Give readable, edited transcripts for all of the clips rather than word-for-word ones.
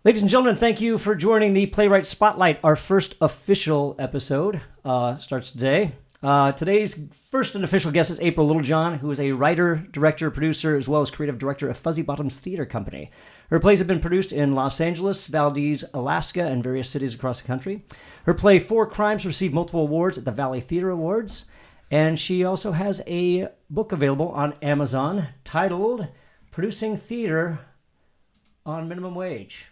Ladies and gentlemen, thank you for joining the Playwright Spotlight. Our first official episode starts today. Today's first and official guest is April Littlejohn, who is a writer, director, producer, as well as creative director of Fuzzy Bottoms Theater Company. Her plays have been produced in Los Angeles, Valdez, Alaska, and various cities across the country. Her play, Four Crimes, received multiple awards at the Valley Theater Awards, and she also has a book available on Amazon titled Producing Theater on Minimum Wage.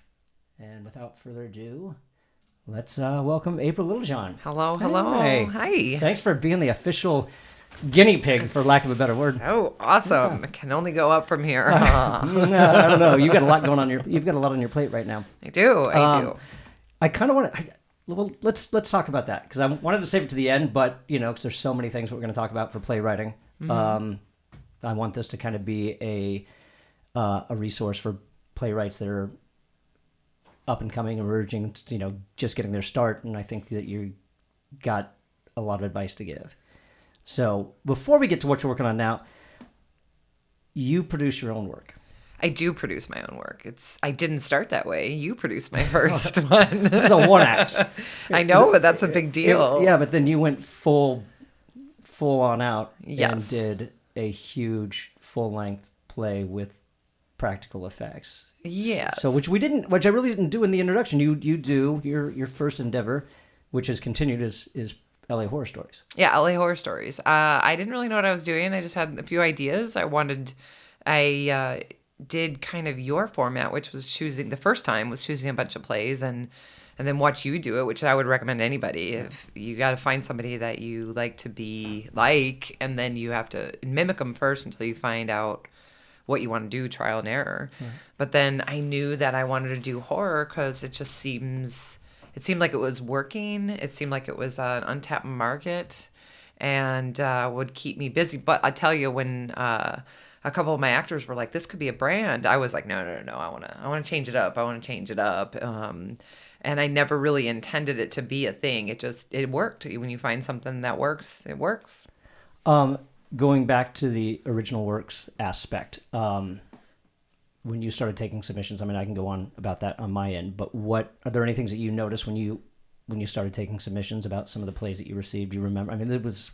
And without further ado, let's welcome April Littlejohn. Hello. Hey. Hi. Thanks for being the official guinea pig, for lack of a better word. So awesome. It can only go up from here. I don't know. You've got a lot going on you've got a lot on your plate right now. I do. I kind of want to. Well, let's talk about that because I wanted to save it to the end, but because there's so many things we're going to talk about for playwriting. I want this to kind of be a resource for playwrights that are up and coming, emerging, just getting their start. And I think that you got a lot of advice to give. So before we get to what you're working on now, you produce your own work. I do produce my own work. I didn't start that way. You produced my first one. It's a one act. I know, but that's a big deal. Yeah, but then you went full on out and Yes. did a huge full length play with practical effects. Yes. So which I really didn't do in the introduction. You do your first endeavor, which has continued is LA Horror Stories. Yeah, LA Horror Stories. I didn't really know what I was doing. I just had a few ideas. I did kind of your format, which was choosing a bunch of plays and then watch you do it, which I would recommend anybody. If you got to find somebody that you like to be like, and then you have to mimic them first until you find out what you want to do, trial and error. Yeah. But then I knew that I wanted to do horror because it seemed like it was working. It seemed like it was an untapped market and would keep me busy. But I tell you, when a couple of my actors were like, this could be a brand, I was like, no, I want to change it up. And I never really intended it to be a thing. It worked. When you find something that works, it works. Going back to the original works aspect, when you started taking submissions, I can go on about that on my end, but are there any things that you noticed when you started taking submissions about some of the plays that you received? Do you remember? It was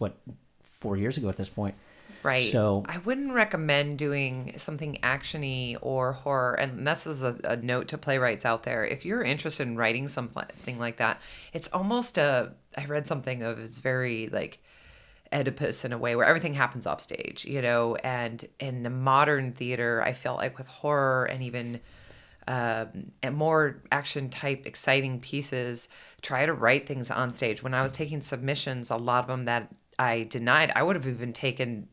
4 years ago at this point. Right. So I wouldn't recommend doing something actiony or horror. And this is a note to playwrights out there. If you're interested in writing something like that, it's almost I read something of it's very like Oedipus in a way where everything happens off stage, and in the modern theater, I felt like with horror and even and more action type exciting pieces, try to write things on stage. When I was taking submissions, a lot of them that I denied, I would have even taken,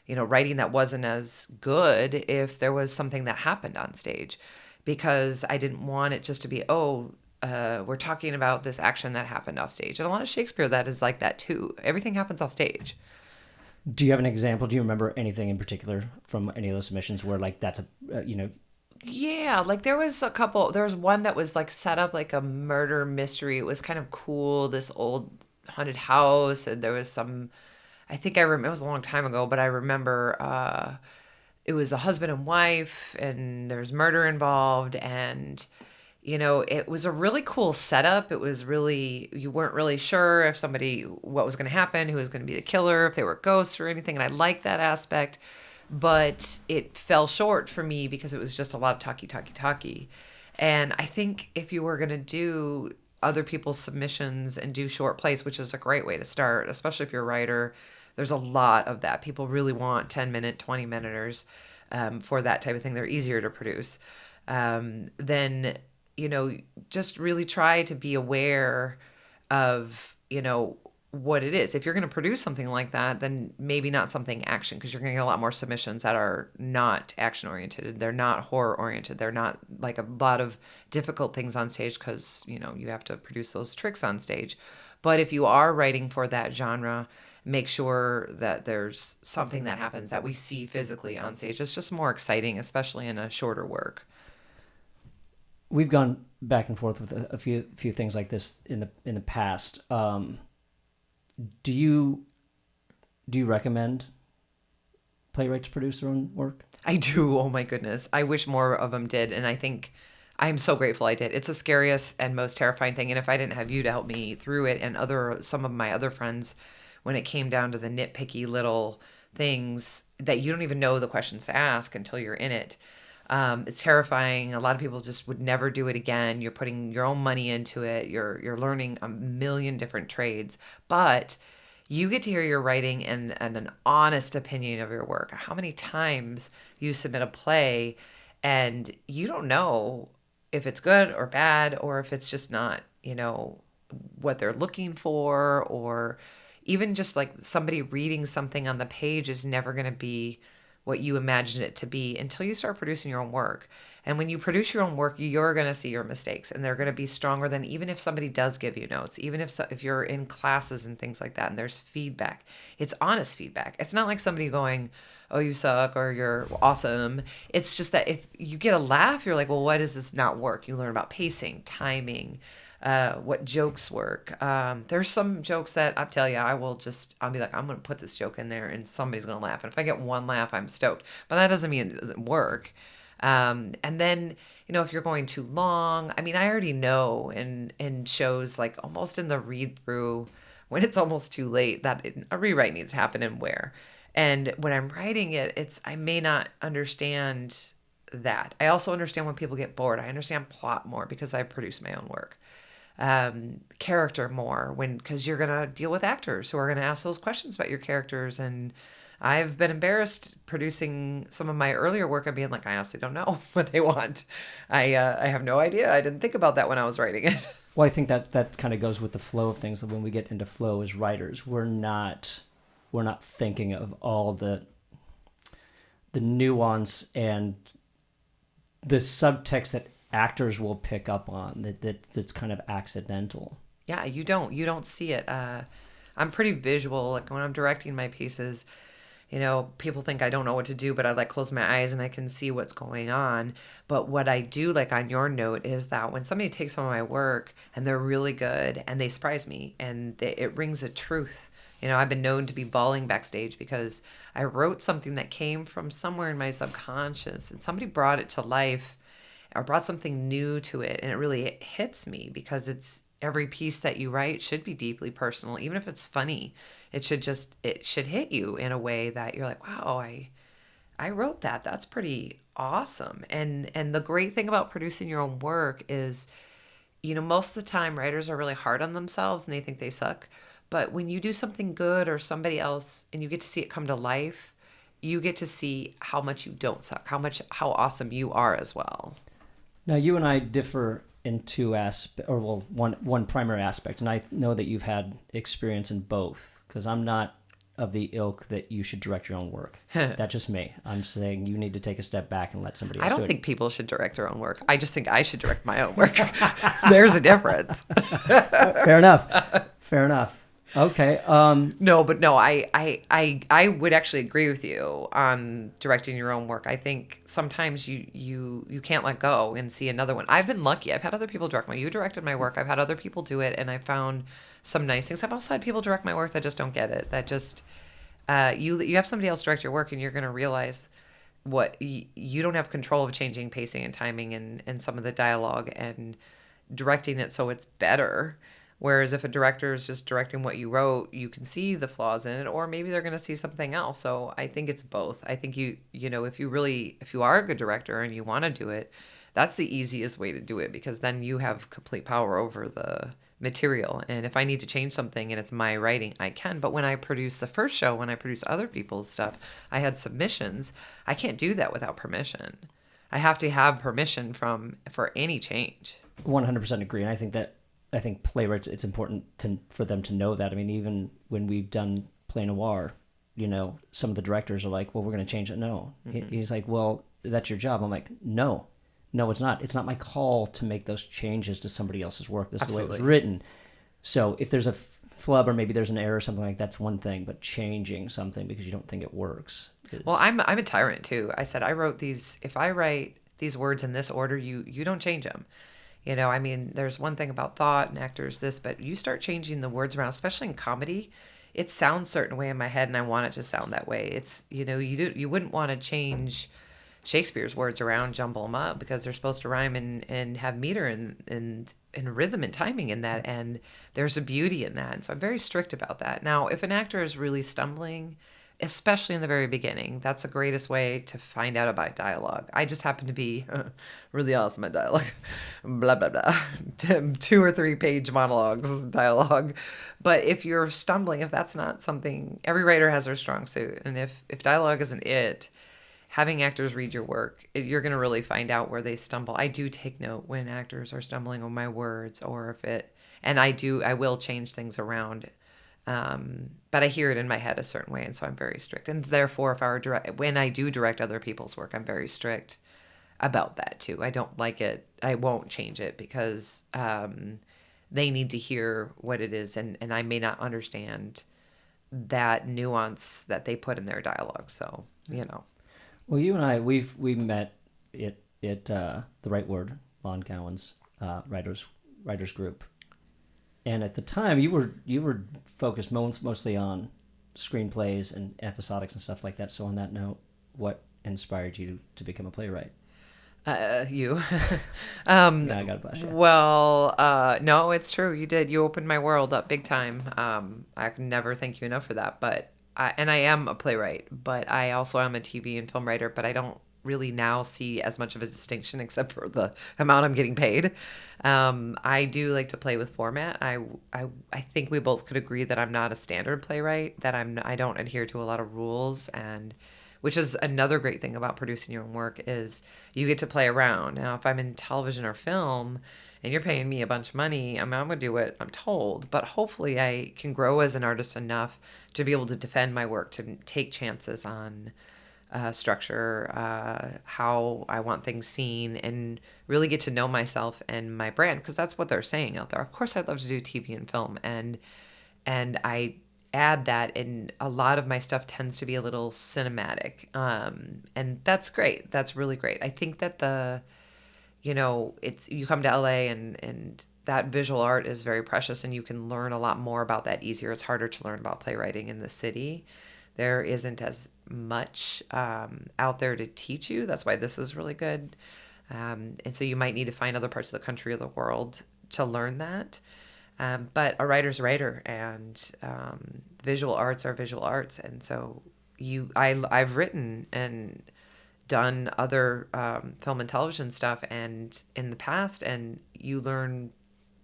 writing that wasn't as good if there was something that happened on stage, because I didn't want it just to be, we're talking about this action that happened off stage. And a lot of Shakespeare that is like that too. Everything happens off stage. Do you have an example? Do you remember anything in particular from any of those submissions where like that's Yeah, like there was one that was like set up like a murder mystery. It was kind of cool, this old haunted house, and there was I think I remember, it was a long time ago, but I remember it was a husband and wife and there was murder involved, and it was a really cool setup. It was really, you weren't really sure if what was going to happen, who was going to be the killer, if they were ghosts or anything. And I liked that aspect, but it fell short for me because it was just a lot of talky. And I think if you were going to do other people's submissions and do short plays, which is a great way to start, especially if you're a writer, there's a lot of that. People really want 10-minute, 20-minuters for that type of thing. They're easier to produce. Then just really try to be aware of, what it is. If you're going to produce something like that, then maybe not something action, because you're going to get a lot more submissions that are not action oriented. They're not horror oriented. They're not like a lot of difficult things on stage because, you have to produce those tricks on stage. But if you are writing for that genre, make sure that there's something that happens that we see physically on stage. It's just more exciting, especially in a shorter work. We've gone back and forth with a few things like this in the past. Do you recommend playwrights produce their own work? I do. Oh my goodness. I wish more of them did. And I think I'm so grateful I did. It's the scariest and most terrifying thing. And if I didn't have you to help me through it, and some of my other friends, when it came down to the nitpicky little things that you don't even know the questions to ask until you're in it, it's terrifying. A lot of people just would never do it again. You're putting your own money into it. You're learning a million different trades, but you get to hear your writing and an honest opinion of your work. How many times you submit a play and you don't know if it's good or bad, or if it's just not, what they're looking for, or even just like somebody reading something on the page is never going to be what you imagined it to be until you start producing your own work. And when you produce your own work, you're going to see your mistakes, and they're going to be stronger than even if somebody does give you notes, even if you're in classes and things like that, and there's feedback. It's honest feedback. It's not like somebody going, oh, you suck, or you're awesome. It's just that if you get a laugh, you're like, well, why does this not work? You learn about pacing, timing, what jokes work. There's some jokes that I'll tell you, I'll be like, I'm going to put this joke in there and somebody's going to laugh. And if I get one laugh, I'm stoked. But that doesn't mean it doesn't work. And then, if you're going too long, I mean, I already know in shows, like almost in the read through, when it's almost too late, that a rewrite needs to happen and where. And when I'm writing it, I may not understand that. I also understand when people get bored. I understand plot more because I produce my own work. Character more because you're going to deal with actors who are going to ask those questions about your characters. And I've been embarrassed producing some of my earlier work and being like, I honestly don't know what they want. I have no idea. I didn't think about that when I was writing it. Well, I think that kind of goes with the flow of things. When we get into flow as writers, we're not thinking of all the nuance and the subtext that actors will pick up on that's kind of accidental. Yeah, you don't see it. I'm pretty visual. Like when I'm directing my pieces, people think I don't know what to do, but I close my eyes and I can see what's going on. But what I do, like on your note, is that when somebody takes some of my work and they're really good and they surprise me and it rings a truth. I've been known to be bawling backstage because I wrote something that came from somewhere in my subconscious and somebody brought it to life or brought something new to it. And it really hits me because every piece that you write should be deeply personal. Even if it's funny, it should hit you in a way that you're like, wow, I wrote that. That's pretty awesome. And the great thing about producing your own work is, most of the time writers are really hard on themselves and they think they suck. But when you do something good or somebody else and you get to see it come to life, you get to see how much you don't suck, how awesome you are as well. Now, you and I differ in two aspects, or well, one primary aspect, and I know that you've had experience in both, because I'm not of the ilk that you should direct your own work. That's just me. I'm saying you need to take a step back and let somebody else do it. I don't think people should direct their own work. I just think I should direct my own work. There's a difference. Fair enough. Okay. No, I would actually agree with you on directing your own work. I think sometimes you can't let go and see another one. I've been lucky. I've had other people direct you directed my work. I've had other people do it, and I found some nice things. I've also had people direct my work that just don't get it. That just you have somebody else direct your work, and you're going to realize what you don't have control of changing pacing and timing and some of the dialogue and directing it so it's better. Whereas if a director is just directing what you wrote, you can see the flaws in it, or maybe they're going to see something else. So I think it's both. I think if you are a good director and you want to do it, that's the easiest way to do it, because then you have complete power over the material. And if I need to change something and it's my writing, I can. But when I produced the first show, when I produced other people's stuff, I had submissions. I can't do that without permission. I have to have permission for any change. 100% agree. And I think Playwright, it's important for them to know that. I mean, even when we've done Play Noir, some of the directors are like, well, we're going to change it. No. Mm-hmm. He's like, well, that's your job. I'm like, no, it's not. It's not my call to make those changes to somebody else's work. This is the way it was written. So if there's a flub or maybe there's an error or something like that's one thing, but changing something because you don't think it works. Well, I'm a tyrant too. I said, I wrote these, if I write these words in this order, you don't change them. I mean, there's one thing about thought and actors, but you start changing the words around, especially in comedy, it sounds a certain way in my head and I want it to sound that way. It's, you wouldn't want to change Shakespeare's words around, jumble them up because they're supposed to rhyme and have meter and rhythm and timing in that. And there's a beauty in that. And so I'm very strict about that. Now, if an actor is really stumbling, especially in the very beginning, that's the greatest way to find out about dialogue. I just happen to be really awesome at dialogue. Blah, blah, blah. 2 or 3 page monologues, dialogue. But if you're stumbling, if that's not something, every writer has their strong suit. And if dialogue isn't it, having actors read your work, you're going to really find out where they stumble. I do take note when actors are stumbling on my words, or if it, and I will change things around. But I hear it in my head a certain way, and so I'm very strict. And therefore, when I do direct other people's work, I'm very strict about that too. I don't like it. I won't change it because they need to hear what it is, and I may not understand that nuance that they put in their dialogue. So, Well, you and I, we met at the Right Word, Lon Cowan's writers group, and at the time you were focused mostly on screenplays and episodics and stuff like that. So on that note, what inspired you to become a playwright? You. Yeah, I gotta bless you. Well, no, it's true. You did. You opened my world up big time. I can never thank you enough for that. But I am a playwright, but I also am a TV and film writer. But I don't really now see as much of a distinction except for the amount I'm getting paid. I do like to play with format. I think we both could agree that I'm not a standard playwright. That I don't adhere to a lot of rules, and which is another great thing about producing your own work is you get to play around. Now, if I'm in television or film and you're paying me a bunch of money, I'm going to do what I'm told. But hopefully I can grow as an artist enough to be able to defend my work, to take chances on structure, how I want things seen, and really get to know myself and my brand, because that's what they're saying out there. Of course, I'd love to do TV and film, and I add that, and a lot of my stuff tends to be a little cinematic, and that's great. That's really great. I think that it's, you come to LA and that visual art is very precious, and you can learn a lot more about that easier. It's harder to learn about playwriting in the city. There isn't as much out there to teach you. That's why this is really good. And so you might need to find other parts of the country or the world to learn that. But a writer's a writer, and visual arts are visual arts. And so I've written and done other film and television stuff and in the past, and you learn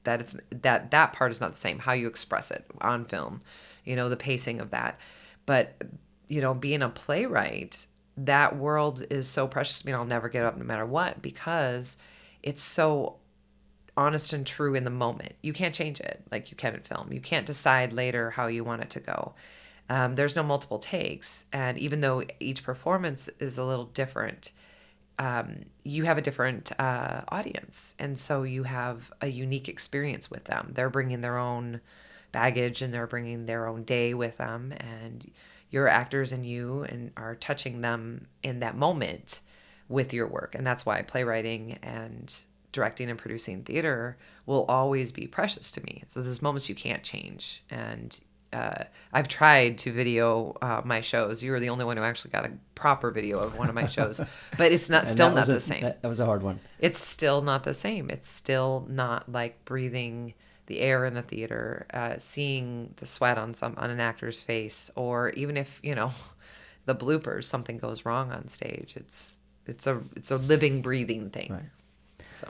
that that part is not the same, how you express it on film, the pacing of that. But, being a playwright, that world is so precious to me. I'll never give up no matter what, because it's so honest and true in the moment. You can't change it like you can in film. You can't decide later how you want it to go. There's no multiple takes. And even though each performance is a little different, you have a different audience. And so you have a unique experience with them. They're bringing their own baggage, and they're bringing their own day with them, and your actors and you are touching them in that moment with your work. And that's why playwriting and directing and producing theater will always be precious to me. So there's moments you can't change. And I've tried to video my shows. You were the only one who actually got a proper video of one of my shows, but it's not still not the same. That was a hard one. It's still not the same. It's still not like breathing the air in the theater, seeing the sweat on an actor's face, or even if the bloopers, something goes wrong on stage. It's a living, breathing thing. Right. So,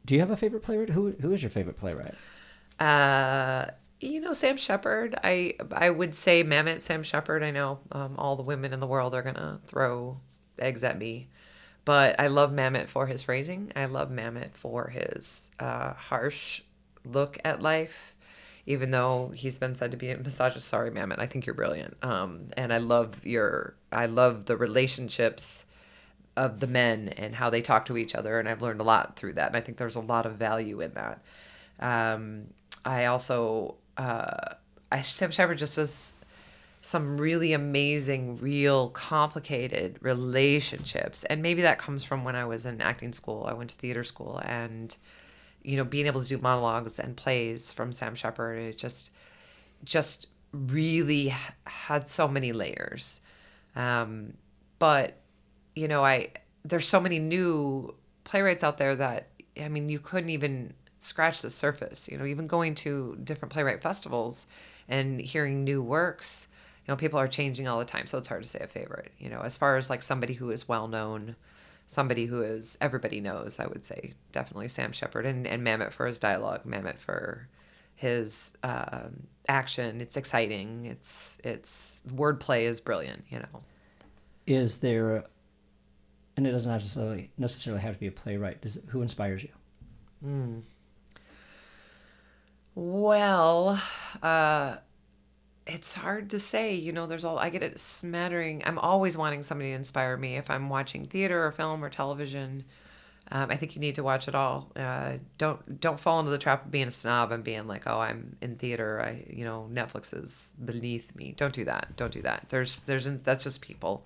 do you have a favorite playwright? Who is your favorite playwright? Sam Shepard. I would say Mamet Sam Shepard. I know all the women in the world are gonna throw eggs at me, but I love Mamet for his phrasing. I love Mamet for his harsh look at life, even though he's been said to be a misogynist. Sorry, Mamet. I think you're brilliant. And I love the relationships of the men and how they talk to each other. And I've learned a lot through that. And I think there's a lot of value in that. I also, Sam Shepard just does some really amazing, real complicated relationships. And maybe that comes from when I was in acting school. I went to theater school, and, being able to do monologues and plays from Sam Shepard, it just really had so many layers. But there's so many new playwrights out there that, I mean, you couldn't even scratch the surface. Even going to different playwright festivals and hearing new works, people are changing all the time. So it's hard to say a favorite. As far as like somebody who is well known, somebody who is everybody knows, I would say definitely Sam Shepard, and Mamet for his dialogue, Mamet for his action. It's exciting. It's wordplay is brilliant. Is there, and it doesn't necessarily have to be a playwright. Who inspires you? Well, it's hard to say. I get a smattering. I'm always wanting somebody to inspire me. If I'm watching theater or film or television, I think you need to watch it all. Don't fall into the trap of being a snob and being like, oh, I'm in theater. Netflix is beneath me. Don't do that. Don't do that. That's just people.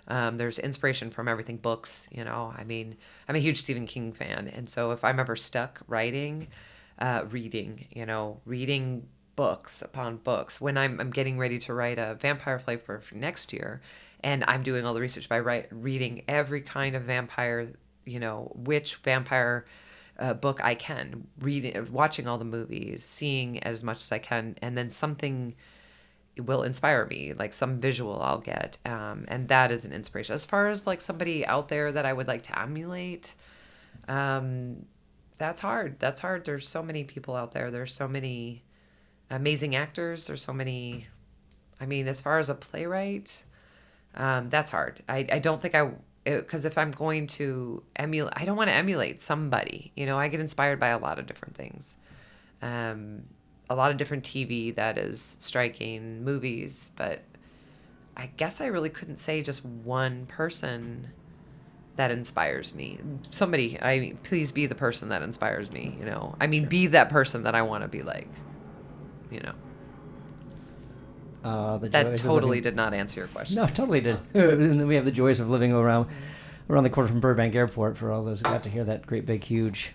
There's inspiration from everything. Books. I mean, I'm a huge Stephen King fan, and so if I'm ever stuck writing, reading books upon books. When I'm getting ready to write a vampire flavor for next year, and I'm doing all the research by reading every kind of vampire, which vampire book I can, watching all the movies, seeing as much as I can, and then something will inspire me, like some visual I'll get, and that is an inspiration. As far as like somebody out there that I would like to emulate, that's hard. There's so many people out there. There's so many amazing actors. There's so many. I mean, as far as a playwright, that's hard. I don't think because if I'm going to emulate, I don't want to emulate somebody. I get inspired by a lot of different things. A lot of different TV that is striking, movies, but I guess I really couldn't say just one person that inspires me. Somebody, please be the person that inspires me, I mean, sure. Be that person that I want to be like, That totally did not answer your question. No, totally did. And then we have the joys of living around the corner from Burbank Airport for all those who got to hear that great big huge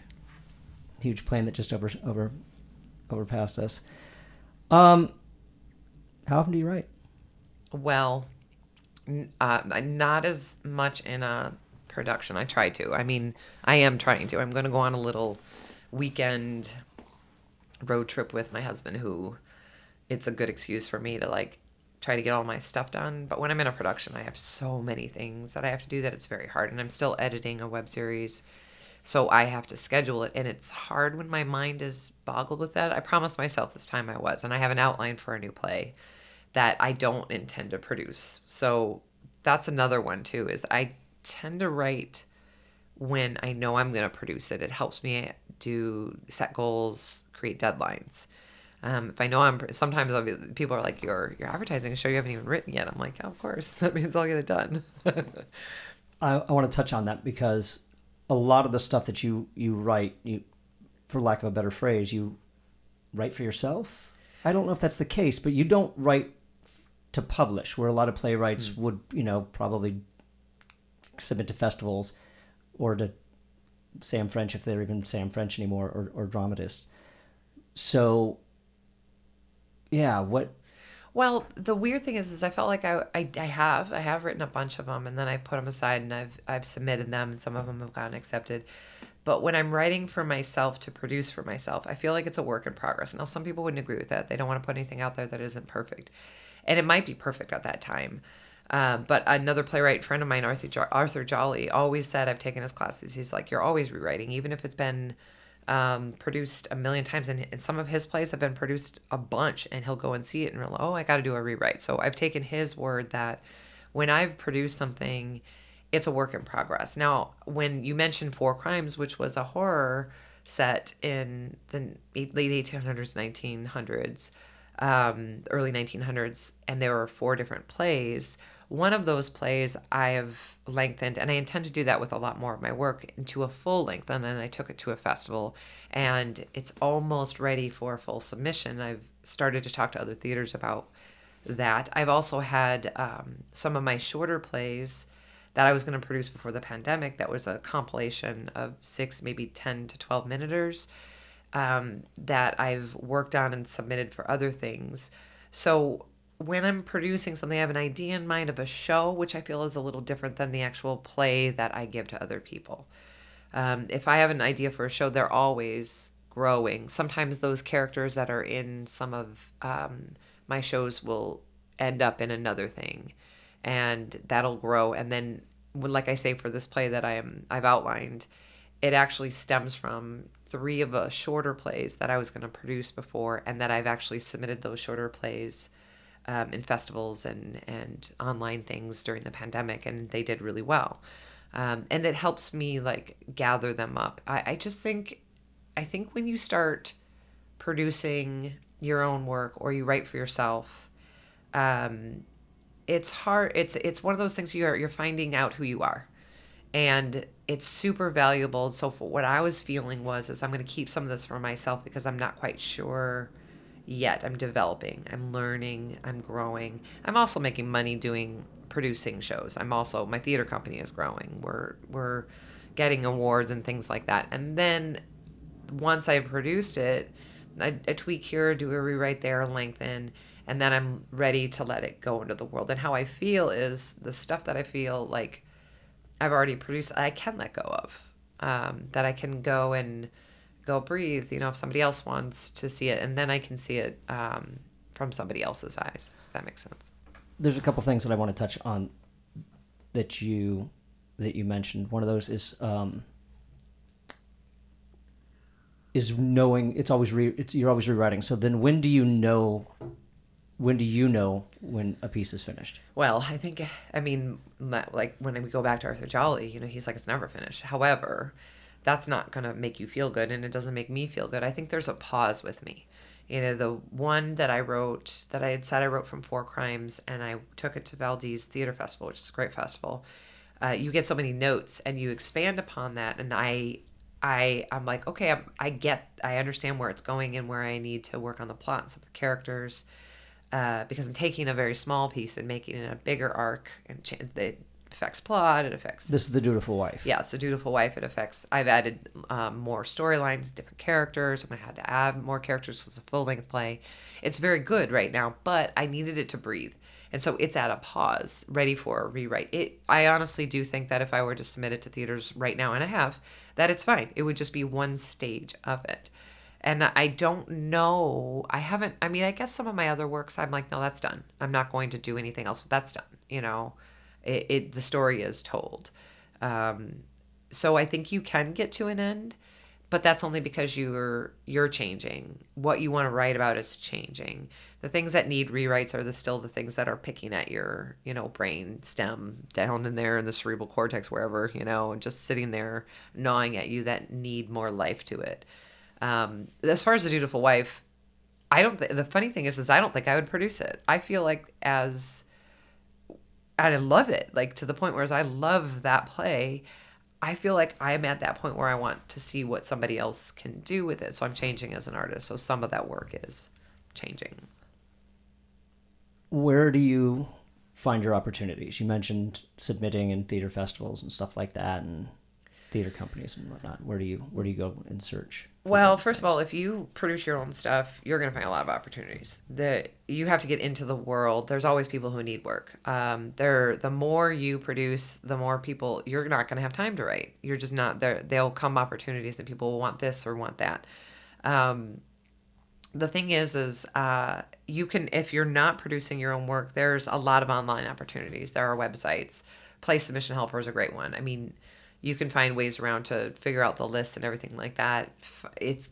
plane that just overpassed us. How often do you write? Well, not as much in a production. I try to. I mean, I am trying to. I'm going to go on a little weekend road trip with my husband, who it's a good excuse for me to like try to get all my stuff done. But when I'm in a production, I have so many things that I have to do that it's very hard. And I'm still editing a web series, so I have to schedule it. And it's hard when my mind is boggled with that. I promised myself this time I was. And I have an outline for a new play that I don't intend to produce. So that's another one too, is I tend to write when I know I'm going to produce it. It helps me set goals, create deadlines. If I know sometimes people are like, your advertising show you haven't even written yet. I'm like, oh, of course, that means I'll get it done. I want to touch on that because a lot of the stuff that you write, for lack of a better phrase, you write for yourself. I don't know if that's the case, but you don't write to publish, where a lot of playwrights would, probably submit to festivals or to Sam French, if they're even Sam French anymore, or dramatists. So, yeah, what? Well, the weird thing is I felt like I have written a bunch of them, and then I put them aside, and I've submitted them, and some of them have gotten accepted. But when I'm writing for myself to produce for myself, I feel like it's a work in progress. Now, some people wouldn't agree with that. They don't want to put anything out there that isn't perfect. And it might be perfect at that time. But another playwright friend of mine, Arthur Jolly, always said, I've taken his classes, he's like, you're always rewriting, even if it's been produced a million times. And some of his plays have been produced a bunch, and he'll go and see it and realize, oh, I got to do a rewrite. So I've taken his word that when I've produced something, it's a work in progress. Now, when you mentioned Four Crimes, which was a horror set in the late 1800s, 1900s, early 1900s, and there were 4 different plays. One of those plays I have lengthened, and I intend to do that with a lot more of my work, into a full length, and then I took it to a festival, and it's almost ready for full submission. I've started to talk to other theaters about that. I've also had some of my shorter plays that I was going to produce before the pandemic. That was a compilation of 6, maybe 10 to 12 minuters that I've worked on and submitted for other things. So when I'm producing something, I have an idea in mind of a show, which I feel is a little different than the actual play that I give to other people. If I have an idea for a show, they're always growing. Sometimes those characters that are in some of my shows will end up in another thing, and that'll grow. And then, like I say, for this play that I've outlined, it actually stems from 3 of the shorter plays that I was going to produce before, and that I've actually submitted those shorter plays in festivals and online things during the pandemic, and they did really well. And it helps me like gather them up. I think when you start producing your own work or you write for yourself, it's hard. It's one of those things you're finding out who you are, and it's super valuable. So for what I was feeling is I'm going to keep some of this for myself because I'm not quite sure yet. I'm developing, I'm learning, I'm growing. I'm also making money producing shows. My theater company is growing. We're getting awards and things like that. And then once I've produced it, I tweak here, do a rewrite there, lengthen, and then I'm ready to let it go into the world. And how I feel is the stuff that I feel like I've already produced, I can let go of, that I can go and go breathe, if somebody else wants to see it, and then I can see it from somebody else's eyes, if that makes sense. There's a couple things that I want to touch on that you mentioned. One of those is knowing it's always you're always rewriting. So then when do you know when a piece is finished? Well, like when we go back to Arthur Jolly, he's like, it's never finished. However, that's not going to make you feel good, and it doesn't make me feel good. I think there's a pause with me. The one that I had said I wrote from 4 Crimes, and I took it to Valdez Theater Festival, which is a great festival. You get so many notes, and you expand upon that, and I'm like, okay, I understand where it's going and where I need to work on the plot and some of the characters, because I'm taking a very small piece and making it a bigger arc, and it affects plot. It affects. This is The Dutiful Wife. Yeah, it's The Dutiful Wife. It affects. I've added more storylines, different characters. I'm gonna have to add more characters because it's a full length play. It's very good right now, but I needed it to breathe, and so it's at a pause, ready for a rewrite. I honestly do think that if I were to submit it to theaters right now, and I have, that it's fine. It would just be one stage of it. And I don't know. I guess some of my other works, I'm like, no, that's done. I'm not going to do anything else, but that's done. The story is told. So I think you can get to an end, but that's only because you're changing. What you want to write about is changing. The things that need rewrites are still the things that are picking at your, brain stem down in there in the cerebral cortex, wherever, and just sitting there gnawing at you that need more life to it. As far as The Dutiful Wife, the funny thing is I don't think I would produce it. I feel like and I love it, like to the point where I love that play. I feel like I'm at that point where I want to see what somebody else can do with it. So I'm changing as an artist. So some of that work is changing. Where do you find your opportunities? You mentioned submitting in theater festivals and stuff like that, and theater companies and whatnot. Where do you go and search? Well, first of all, if you produce your own stuff, you're going to find a lot of opportunities. You have to get into the world. There's always people who need work. The more you produce, the more people, you're not going to have time to write. You're just not there. There'll come opportunities that people will want this or want that. The thing is you can, if you're not producing your own work, there's a lot of online opportunities. There are websites. Play Submission Helper is a great one. You can find ways around to figure out the lists and everything like that.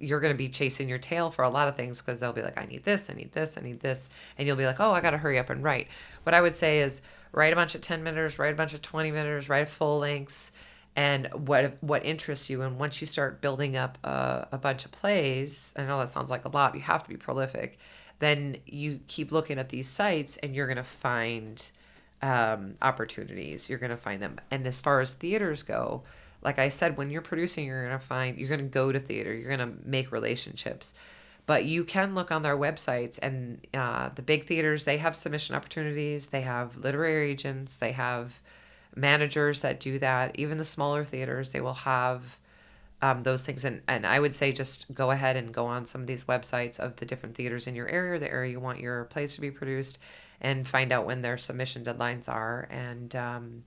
You're going to be chasing your tail for a lot of things because they'll be like, I need this, I need this, I need this. And you'll be like, oh, I got to hurry up and write. What I would say is write a bunch of 10 minutes, write a bunch of 20 minutes, write full lengths, and what interests you. And once you start building up a bunch of plays, I know that sounds like a lot, you have to be prolific. Then you keep looking at these sites and you're going to find opportunities. You're going to find them. And as far as theaters go, like I said, when you're producing, you're going to go to theater, you're going to make relationships, but you can look on their websites, and the big theaters, they have submission opportunities. They have literary agents. They have managers that do that. Even the smaller theaters, they will have those things. And I would say just go ahead and go on some of these websites of the different theaters in your area, the area you want your plays to be produced, and find out when their submission deadlines are. And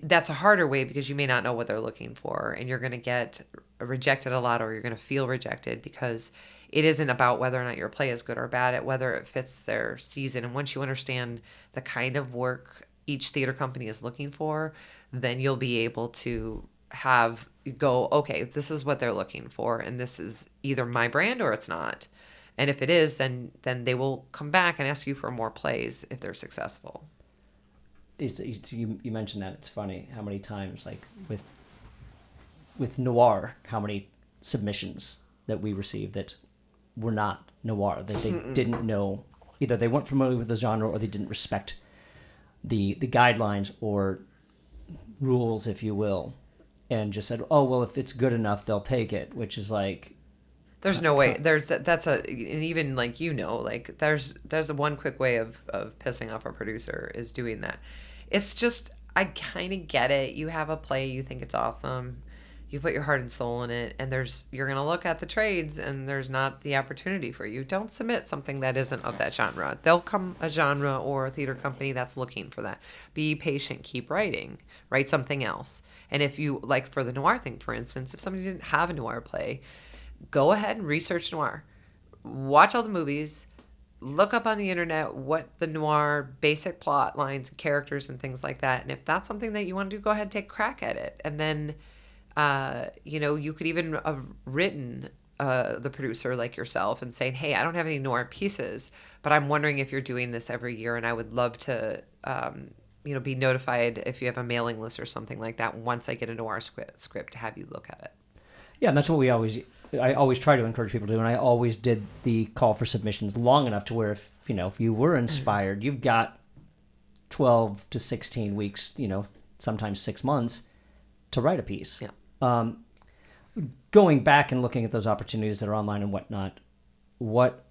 that's a harder way because you may not know what they're looking for, and you're going to get rejected a lot, or you're going to feel rejected because it isn't about whether or not your play is good or bad, at whether it fits their season. And once you understand the kind of work each theater company is looking for, then you'll be able to go, okay, this is what they're looking for, and this is either my brand or it's not. And if it is, then they will come back and ask you for more plays if they're successful. You mentioned that. It's funny how many times, like with noir, how many submissions that we received that were not noir, that they didn't know, either they weren't familiar with the genre or they didn't respect the guidelines or rules, if you will, and just said, oh, well, if it's good enough, they'll take it, which is like, there's no way. And even like, like there's one quick way of pissing off a producer is doing that. It's just, I kind of get it. You have a play, you think it's awesome, you put your heart and soul in it, and you're going to look at the trades and there's not the opportunity for you. Don't submit something that isn't of that genre. There'll come a genre or a theater company that's looking for that. Be patient, keep writing, write something else. And if you, like for the noir thing, for instance, if somebody didn't have a noir play, go ahead and research noir. Watch all the movies. Look up on the internet what the noir basic plot lines and characters and things like that. And if that's something that you want to do, go ahead and take a crack at it. And then, you could even have written the producer like yourself and saying, hey, I don't have any noir pieces, but I'm wondering if you're doing this every year, and I would love to, be notified if you have a mailing list or something like that once I get a noir script to have you look at it. Yeah, and that's what I always try to encourage people to do, and I always did the call for submissions long enough to where if you were inspired, you've got 12 to 16 weeks, sometimes 6 months to write a piece. Yeah. Going back and looking at those opportunities that are online and whatnot, what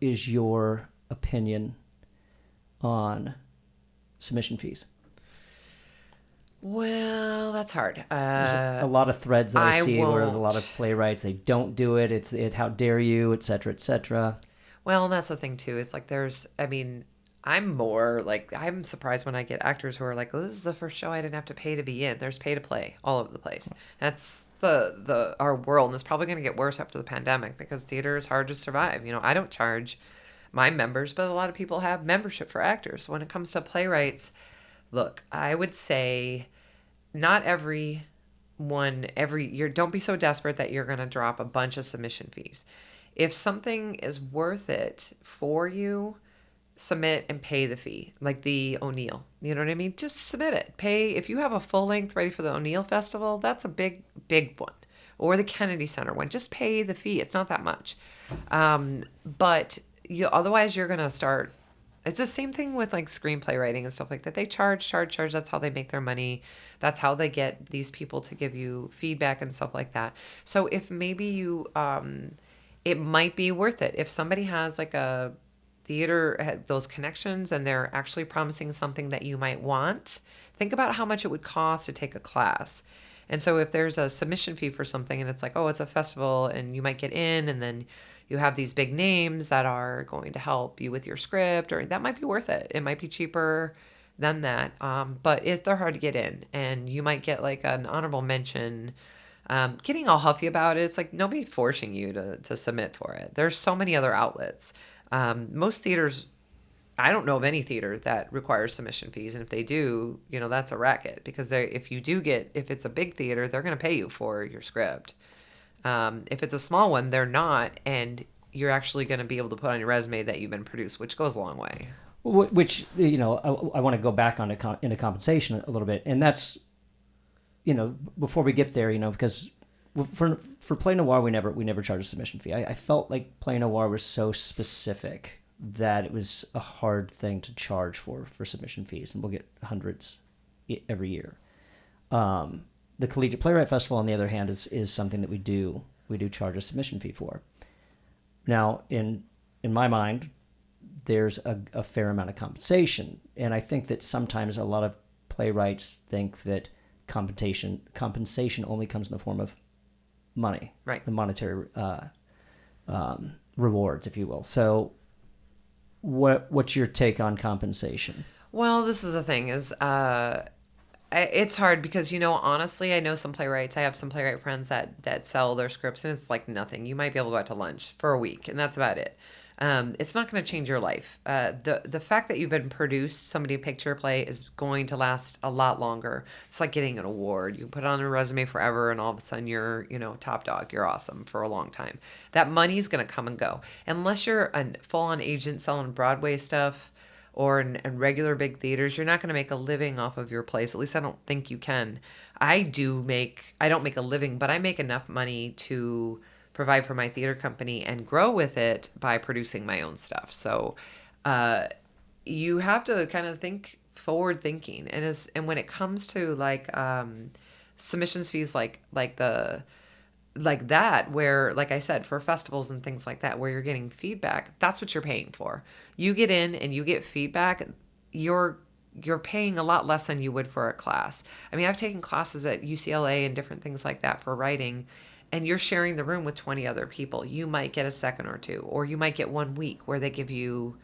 is your opinion on submission fees? Well, that's hard. There's a lot of threads that I see where a lot of playwrights, they don't do it. It's how dare you, et cetera, et cetera. Well, that's the thing too. It's like I'm more like, I'm surprised when I get actors who are like, well, this is the first show I didn't have to pay to be in. There's pay to play all over the place. That's our world, and it's probably going to get worse after the pandemic because theater is hard to survive. I don't charge my members, but a lot of people have membership for actors. So when it comes to playwrights, look, I would say not every year, don't be so desperate that you're going to drop a bunch of submission fees. If something is worth it for you, submit and pay the fee, like the O'Neill. You know what I mean? Just submit it. Pay. If you have a full length ready for the O'Neill Festival, that's a big one. Or the Kennedy Center one. Just pay the fee. It's not that much. But otherwise you're going to start. It's the same thing with like screenplay writing and stuff like that. They charge. That's how they make their money. That's how they get these people to give you feedback and stuff like that. So if maybe you, it might be worth it. If somebody has like a theater, those connections, and they're actually promising something that you might want, think about how much it would cost to take a class. And so if there's a submission fee for something and it's like, oh, it's a festival and you might get in, and then you have these big names that are going to help you with your script, or that might be worth it. It might be cheaper than that. But they're hard to get in, and you might get like an honorable mention. Getting all huffy about it, it's like nobody's forcing you to submit for it. There's so many other outlets. Most theaters, I don't know of any theater that requires submission fees. And if they do, that's a racket, because if it's a big theater, they're going to pay you for your script. If it's a small one, they're not, and you're actually going to be able to put on your resume that you've been produced, which goes a long way. Which, I want to go back into compensation a little bit, and that's, before we get there, because for Play Noir, we never charge a submission fee. I felt like Play Noir was so specific that it was a hard thing to charge for submission fees, and we'll get hundreds every year. The Collegiate Playwright Festival, on the other hand, is something that we do charge a submission fee for. Now, in my mind, there's a fair amount of compensation, and I think that sometimes a lot of playwrights think that compensation only comes in the form of money, right? The monetary rewards, if you will. So what's your take on compensation? Well, this is the thing is, it's hard because, honestly, I know some playwrights. I have some playwright friends that sell their scripts, and it's like nothing. You might be able to go out to lunch for a week, and that's about it. It's not going to change your life. The fact that you've been produced, somebody picked your play, is going to last a lot longer. It's like getting an award. You can put it on a resume forever, and all of a sudden you're, top dog. You're awesome for a long time. That money's going to come and go. Unless you're a full-on agent selling Broadway stuff, or in regular big theaters, you're not going to make a living off of your plays. At least I don't think you can. I don't make a living, but I make enough money to provide for my theater company and grow with it by producing my own stuff. So you have to kind of think forward thinking. And when it comes to submissions fees like that, where, like I said, for festivals and things like that, where you're getting feedback, that's what you're paying for. You get in and you get feedback, you're paying a lot less than you would for a class. I mean, I've taken classes at UCLA and different things like that for writing, and you're sharing the room with 20 other people. You might get a second or two, or you might get 1 week where they give you,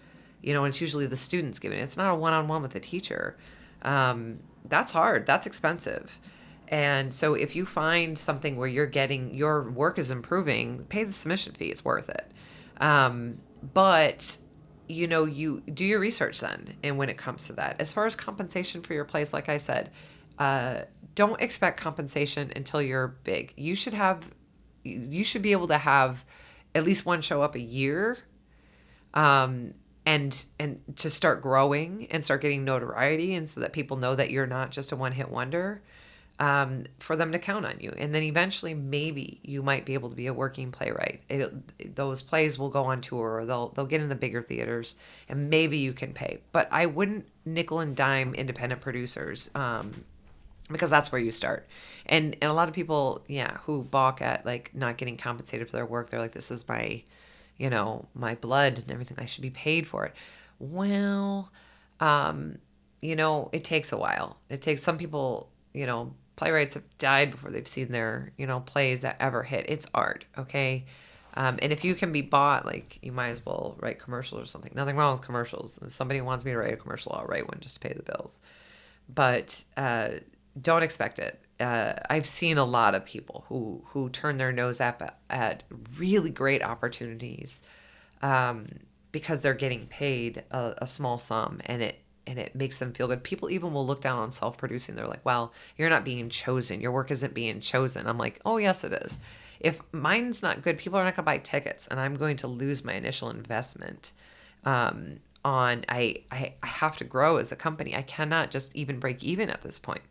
and it's usually the students giving it. It's not a one-on-one with the teacher. That's hard. That's expensive. And so if you find something where your work is improving, pay the submission fee. It's worth it. But, you do your research then. And when it comes to that, as far as compensation for your plays, like I said, don't expect compensation until you're big. You should be able to have at least one show up a year, and to start growing and start getting notoriety, and so that people know that you're not just a one-hit wonder. For them to count on you. And then eventually maybe you might be able to be a working playwright. Those plays will go on tour, or they'll get in the bigger theaters, and maybe you can pay. But I wouldn't nickel and dime independent producers, because that's where you start. And a lot of people, who balk at not getting compensated for their work, they're like, this is my, my blood and everything. I should be paid for it. Well, it takes a while. It takes some people, playwrights have died before they've seen their, plays that ever hit. It's art, okay? And if you can be bought, you might as well write commercials or something. Nothing wrong with commercials. If somebody wants me to write a commercial, I'll write one just to pay the bills. But don't expect it. I've seen a lot of people who turn their nose up at really great opportunities, because they're getting paid a small sum, and it makes them feel good. People even will look down on self-producing. They're like, well, you're not being chosen. Your work isn't being chosen. I'm like, oh, yes, it is. If mine's not good, people are not going to buy tickets, and I'm going to lose my initial investment. I have to grow as a company. I cannot just even break even at this point.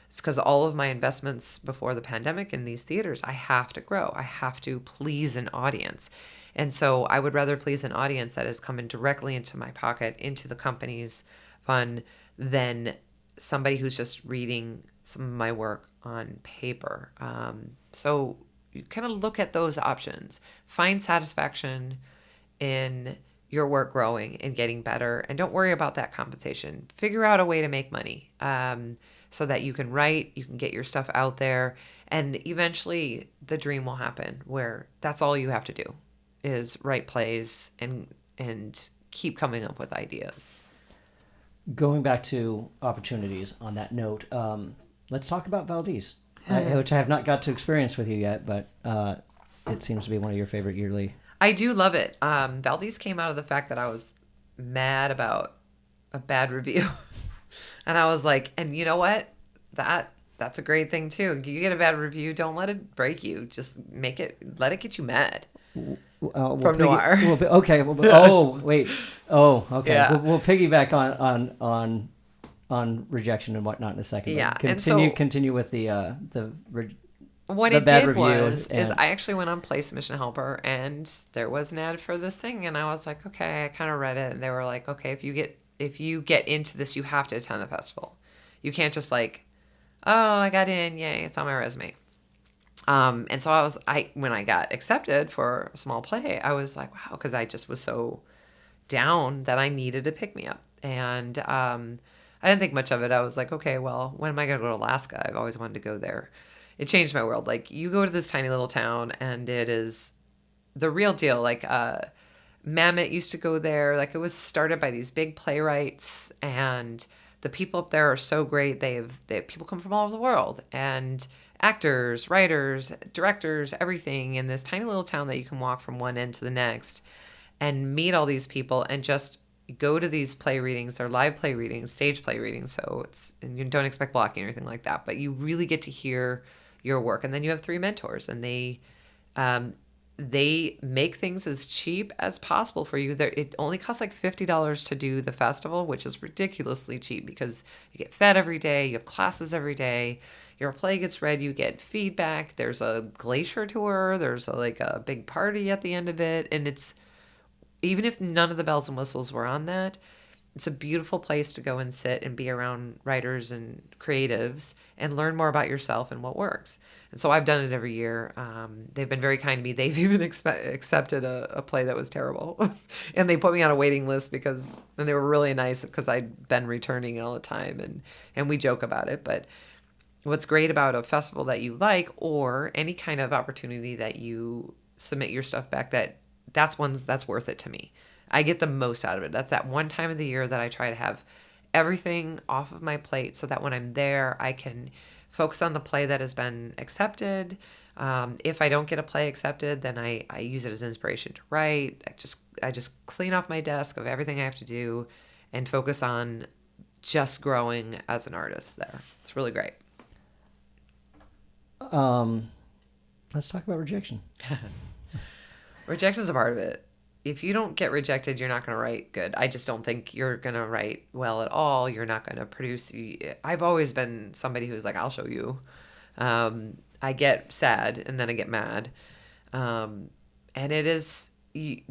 It's because all of my investments before the pandemic in these theaters, I have to grow. I have to please an audience. And so I would rather please an audience that is coming directly into my pocket, into the company's fund, than somebody who's just reading some of my work on paper. So you kind of look at those options. Find satisfaction in your work growing and getting better, and don't worry about that compensation. Figure out a way to make money, so that you can write, you can get your stuff out there, and eventually the dream will happen where that's all you have to do is write plays and keep coming up with ideas. Going back to opportunities on that note, let's talk about Valdez, which I have not got to experience with you yet, but it seems to be one of your favorite yearly. I do love it. Valdez came out of the fact that I was mad about a bad review. And I was like, and you know what? That's a great thing too. You get a bad review, don't let it break you. Just let it get you mad. From Noir. Okay. Okay. Yeah. We'll piggyback on Rejection and whatnot in a second. Yeah. Continue with the what the it bad did reviews is I actually went on Play Submission Helper, and there was an ad for this thing, and I was like, okay, I kind of read it, and they were like, okay, if you get into this, you have to attend the festival. You can't just oh, I got in, yay, it's on my resume. And so when I got accepted for a small play, I was like, wow, because I just was so down that I needed to pick me up. And I didn't think much of it. I was like, okay, well, when am I going to go to Alaska? I've always wanted to go there. It changed my world. You go to this tiny little town, and it is the real deal. Mamet used to go there. Like, it was started by these big playwrights, and the people up there are so great. They have people come from all over the world, and actors, writers, directors, everything in this tiny little town that you can walk from one end to the next and meet all these people and just go to these play readings. They're live play readings, stage play readings. So and you don't expect blocking or anything like that, but you really get to hear your work. And then you have 3 mentors, and they make things as cheap as possible for you. It only costs like $50 to do the festival, which is ridiculously cheap because you get fed every day, you have classes every day, your play gets read, you get feedback, there's a glacier tour, there's like a big party at the end of it, and it's, even if none of the bells and whistles were on that, it's a beautiful place to go and sit and be around writers and creatives and learn more about yourself and what works. And so I've done it every year. They've been very kind to me. They've even accepted a play that was terrible. And they put me on a waiting list and they were really nice because I'd been returning all the time. And we joke about it. But what's great about a festival that you like, or any kind of opportunity that you submit your stuff back, that's worth it to me. I get the most out of it. That's that one time of the year that I try to have everything off of my plate so that when I'm there, I can focus on the play that has been accepted. If I don't get a play accepted, then I use it as inspiration to write. I just clean off my desk of everything I have to do and focus on just growing as an artist there. It's really great. Let's talk about rejection. Rejection is a part of it. If you don't get rejected, you're not going to write good. I just don't think you're going to write well at all. You're not going to produce. I've always been somebody who's like, I'll show you. I get sad and then I get mad. And it is,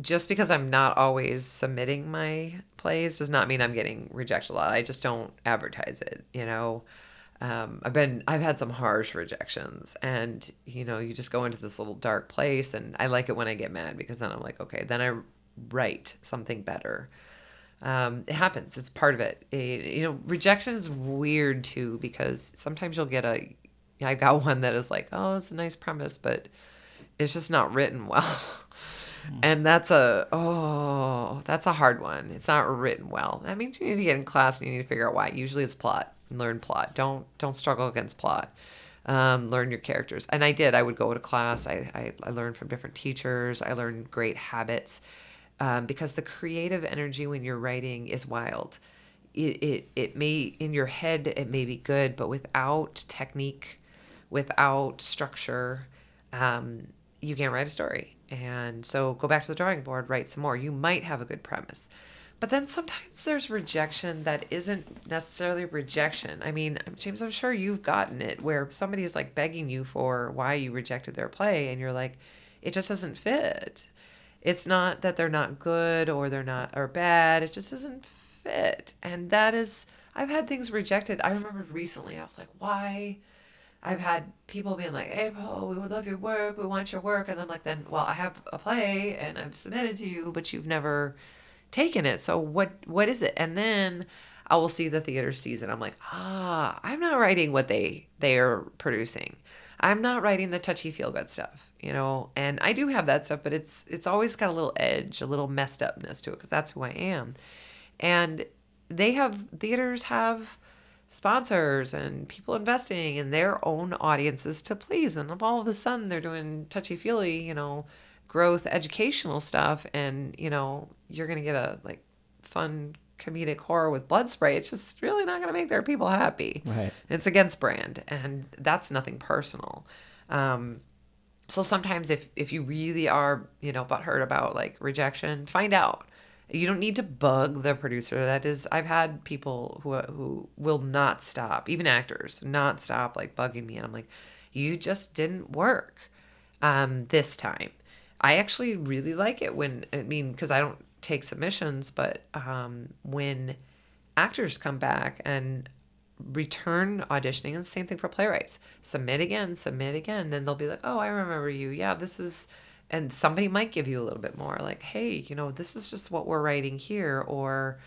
just because I'm not always submitting my plays does not mean I'm getting rejected a lot. I just don't advertise it, you know. I've had some harsh rejections, and you just go into this little dark place, and I like it when I get mad because then I'm like, okay, then I write something better. It happens. It's part of it. Rejection is weird too, because sometimes you'll get I got one that is like, oh, it's a nice premise, but it's just not written well. And that's a hard one. It's not written well. That means you need to get in class and you need to figure out why. Usually it's plot. Learn plot. Don't struggle against plot. Learn your characters. And I did. I would go to class. I learned from different teachers. I learned great habits, because the creative energy when you're writing is wild. It may, in your head, it may be good, but without technique, without structure, you can't write a story. And so go back to the drawing board, write some more. You might have a good premise. But then sometimes there's rejection that isn't necessarily rejection. I mean, James, I'm sure you've gotten it where somebody is like begging you for why you rejected their play, and you're like, it just doesn't fit. It's not that they're not good or they're not or bad. It just doesn't fit. And that is, I've had things rejected. I remember recently, I was like, why? I've had people being like, hey, Paul, we would love your work. We want your work. And I'm like, then, well, I have a play and I've submitted to you, but you've never taken it. So what is it? And then I will see the theater sees it. I'm like, I'm not writing what they are producing. I'm not writing the touchy feel good stuff, and I do have that stuff, but it's always got a little edge, a little messed upness to it, because that's who I am. And theaters have sponsors and people investing in their own audiences to please. And if all of a sudden they're doing touchy-feely, growth educational stuff, and, you're going to get a like fun comedic horror with blood spray, it's just really not going to make their people happy. Right. It's against brand, and that's nothing personal. So sometimes if you really are, butthurt about like rejection, find out. You don't need to bug the producer. That is, I've had people who will not stop, even actors, not stop like bugging me. And I'm like, you just didn't work this time. I actually really like it because I don't take submissions, but when actors come back and return auditioning, and the same thing for playwrights, submit again, then they'll be like, oh, I remember you. Yeah, this is... And somebody might give you a little bit more, like, hey, this is just what we're writing here, or,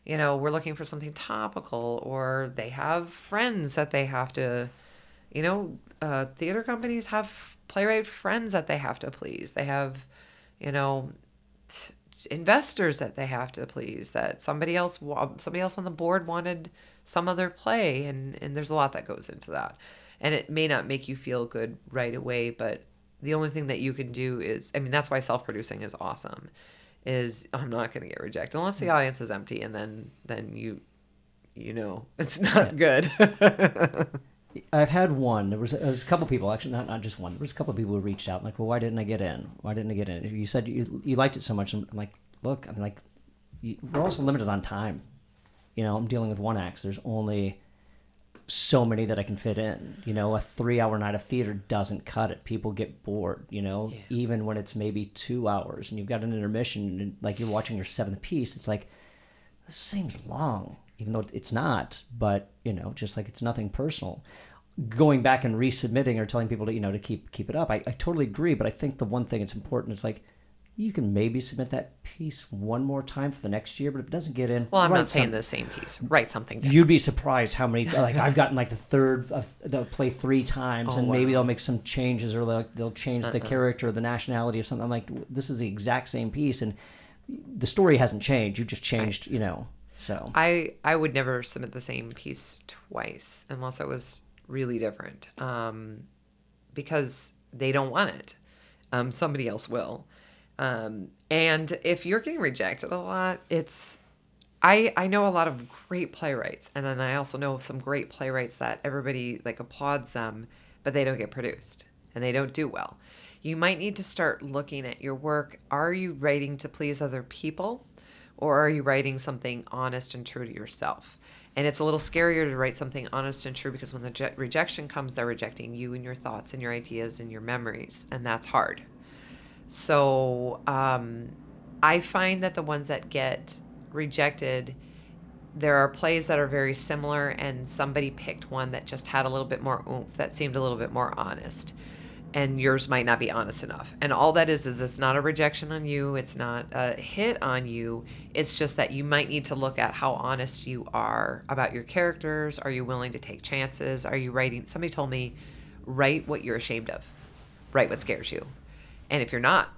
we're looking for something topical, or they have friends that they have to, theater companies have playwright friends that they have to please. They have, investors that they have to please, that somebody else on the board wanted some other play, and there's a lot that goes into that. And it may not make you feel good right away, but the only thing that you can do is, I mean, that's why self-producing is awesome, is I'm not going to get rejected unless the audience is empty, and then you know it's not good. I've had one. There was a couple people, actually, not just one. There was a couple people who reached out, like, well, why didn't I get in? Why didn't I get in? You said you liked it so much. I'm like, look, I'm like, we're also limited on time. You know, I'm dealing with one act. There's only so many that I can fit in. You know, a 3-hour night of theater doesn't cut it. People get bored, you know, even when it's maybe 2 hours and you've got an intermission and like you're watching your 7th piece. It's like, this seems long, even though it's not, but, you know, just like it's nothing personal. Going back and resubmitting or telling people to, you know, to keep it up. I totally agree, but I think the one thing that's important is like, you can maybe submit that piece one more time for the next year, but if it doesn't get in, well, I'm not saying the same piece. Write something different. You'd be surprised how many, like I've gotten like the third, they'll play 3 times and maybe they'll make some changes or they'll change the character or the nationality or something. I'm like, this is the exact same piece and the story hasn't changed. You just changed, you know, so. I would never submit the same piece twice unless it was really different, because they don't want it. Somebody else will. And if you're getting rejected a lot, I know a lot of great playwrights, and then I also know some great playwrights that everybody like applauds them, but they don't get produced and they don't do well. You might need to start looking at your work. Are you writing to please other people, or are you writing something honest and true to yourself? And it's a little scarier to write something honest and true because when the rejection comes, they're rejecting you and your thoughts and your ideas and your memories, and that's hard. So I find that the ones that get rejected, there are plays that are very similar, and somebody picked one that just had a little bit more oomph, that seemed a little bit more honest. And yours might not be honest enough. And all that is it's not a rejection on you. It's not a hit on you. It's just that you might need to look at how honest you are about your characters. Are you willing to take chances? Are you writing? Somebody told me, write what you're ashamed of. Write what scares you. And if you're not,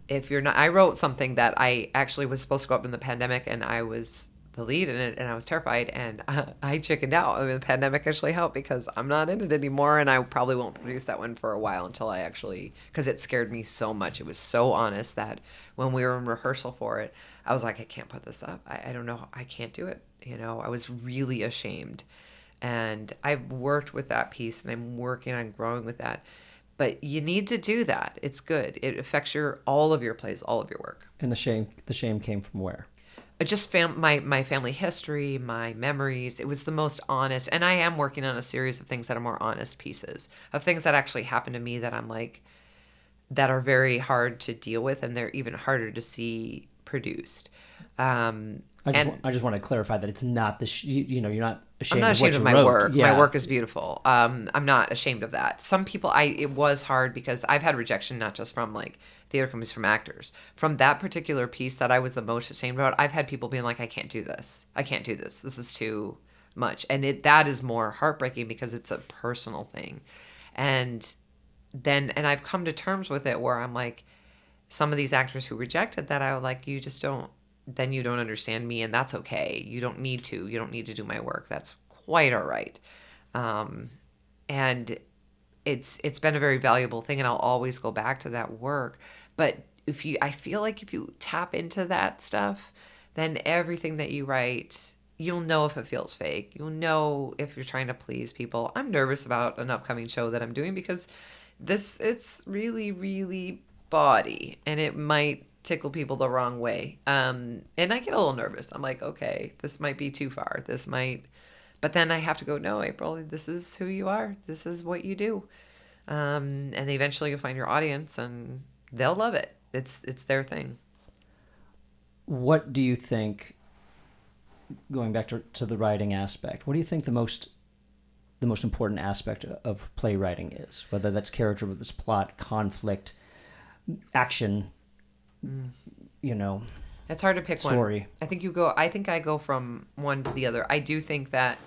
I wrote something that I actually was supposed to go up in the pandemic, and I was the lead in it, and I was terrified, and I chickened out. I mean, the pandemic actually helped because I'm not in it anymore, and I probably won't produce that one for a while until I actually, because it scared me so much. It was so honest that when we were in rehearsal for it, I was like, I can't put this up. I don't know. I can't do it. You know, I was really ashamed. And I've worked with that piece, and I'm working on growing with that. But you need to do that. It's good. It affects all of your plays, all of your work. And the shame came from where? Just my family history, my memories. It was the most honest. And I am working on a series of things that are more honest pieces, of things that actually happened to me that I'm like, that are very hard to deal with, and they're even harder to see produced. I just want to clarify that it's not you're not ashamed. I'm not ashamed of of what you my wrote. work. Yeah. My work is beautiful. I'm not ashamed of that. Some people, it was hard because I've had rejection not just from like theater companies, from actors. From that particular piece that I was the most ashamed about, I've had people being like, I can't do this. I can't do this. This is too much. And that is more heartbreaking because it's a personal thing. And I've come to terms with it where I'm like, some of these actors who rejected that, I was like, you don't understand me, and that's okay. You don't need to do my work. That's quite all right. And it's been a very valuable thing, and I'll always go back to that work. But I feel like if you tap into that stuff, then everything that you write, you'll know if it feels fake. You'll know if you're trying to please people. I'm nervous about an upcoming show that I'm doing because it's really, really bawdy, and it might tickle people the wrong way. And I get a little nervous. I'm like, okay, this might be too far. But then I have to go, no, April, this is who you are. This is what you do. And eventually you'll find your audience and they'll love it. It's their thing. What do you think, going back to the writing aspect, what do you think the most important aspect of playwriting is? Whether that's character, whether it's plot, conflict, action, you know, it's hard to pick story. one. I think I go from one to the other. I do think that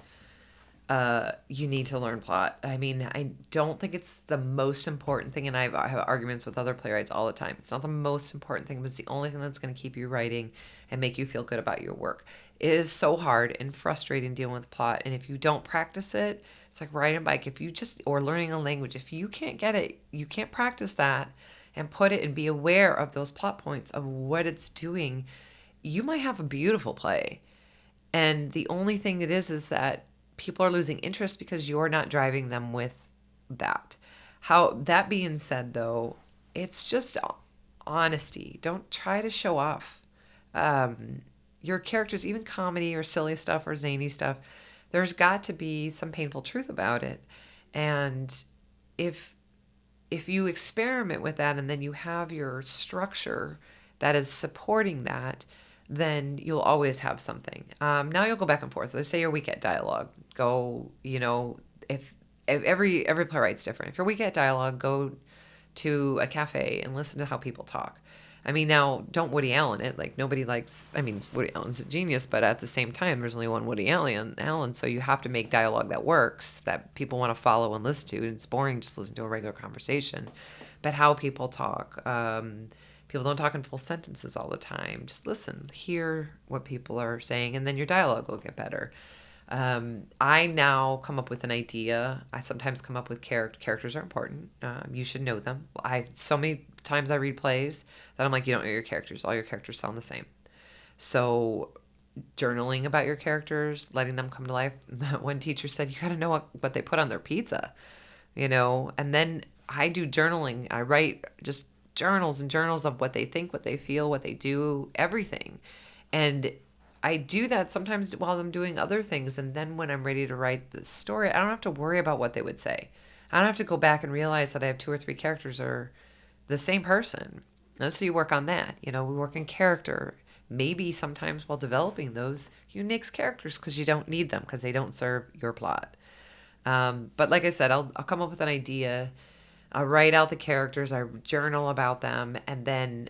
you need to learn plot. I mean, I don't think it's the most important thing, and I have arguments with other playwrights all the time. It's not the most important thing, but it's the only thing that's going to keep you writing and make you feel good about your work. It is so hard and frustrating dealing with plot, and if you don't practice it, it's like riding a bike. If you just, or learning a language, if you can't get it, you can't practice that and put it and be aware of those plot points of what it's doing, you might have a beautiful play. And the only thing it is that people are losing interest because you're not driving them with that. How that being said, though, it's just honesty. Don't try to show off. Your characters, even comedy or silly stuff or zany stuff, there's got to be some painful truth about it. And if you experiment with that and then you have your structure that is supporting that, then you'll always have something. Now you'll go back and forth. Let's say you're weak at dialogue. Go, if every playwright's different. If you're weak at dialogue, go to a cafe and listen to how people talk. I mean, now don't Woody Allen it. Like nobody likes. I mean, Woody Allen's a genius, but at the same time, there's only one Woody Allen. So you have to make dialogue that works, that people want to follow and listen to. And it's boring just listen to a regular conversation, but how people talk. People don't talk in full sentences all the time. Just listen, hear what people are saying, and then your dialogue will get better. I now come up with an idea. I sometimes come up with characters are important. You should know them. So many times I read plays that I'm like, you don't know your characters. All your characters sound the same. So journaling about your characters, letting them come to life. One teacher said, you got to know what they put on their pizza, and then I do journaling. I write just journals and journals of what they think, what they feel, what they do, everything. And I do that sometimes while I'm doing other things. And then when I'm ready to write the story, I don't have to worry about what they would say. I don't have to go back and realize that I have 2 or 3 characters are the same person. And so you work on that. We work in character. Maybe sometimes while developing those, you nix characters because you don't need them because they don't serve your plot. But like I said, I'll come up with an idea. I write out the characters, I journal about them, and then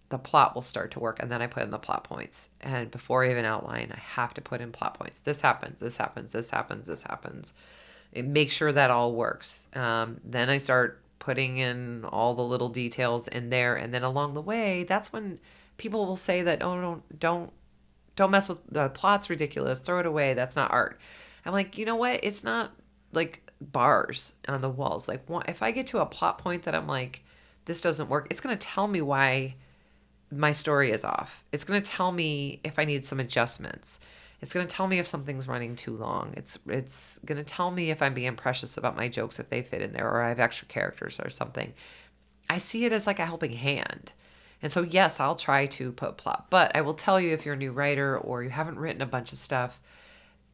the plot will start to work. And then I put in the plot points. And before I even outline, I have to put in plot points. This happens, this happens, this happens, this happens. Make sure that all works. Then I start putting in all the little details in there. And then along the way, that's when people will say that, oh, don't mess with the plot's ridiculous. Throw it away. That's not art. I'm like, you know what? It's not like bars on the walls. Like if I get to a plot point that I'm like, this doesn't work, it's going to tell me why my story is off. It's going to tell me if I need some adjustments. It's going to tell me if something's running too long. It's going to tell me if I'm being precious about my jokes, if they fit in there, or I have extra characters or something. I see it as like a helping hand. And so, yes, I'll try to put plot. But I will tell you, if you're a new writer or you haven't written a bunch of stuff,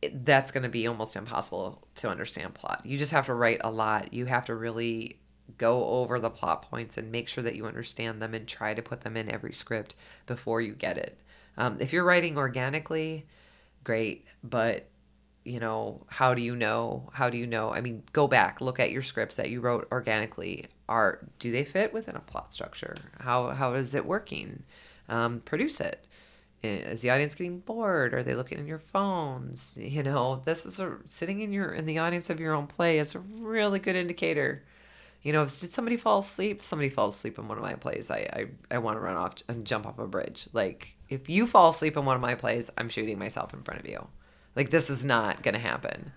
that's going to be almost impossible to understand plot. You just have to write a lot. You have to really go over the plot points and make sure that you understand them and try to put them in every script before you get it. If you're writing organically, great. But, how do you know? I mean, go back, look at your scripts that you wrote organically. Do they fit within a plot structure? How is it working? Produce it. Is the audience getting bored? Are they looking at your phones? This is sitting in the audience of your own play is a really good indicator. Did somebody fall asleep? If somebody falls asleep in one of my plays, I want to run off and jump off a bridge. Like, if you fall asleep in one of my plays, I'm shooting myself in front of you. Like, this is not going to happen.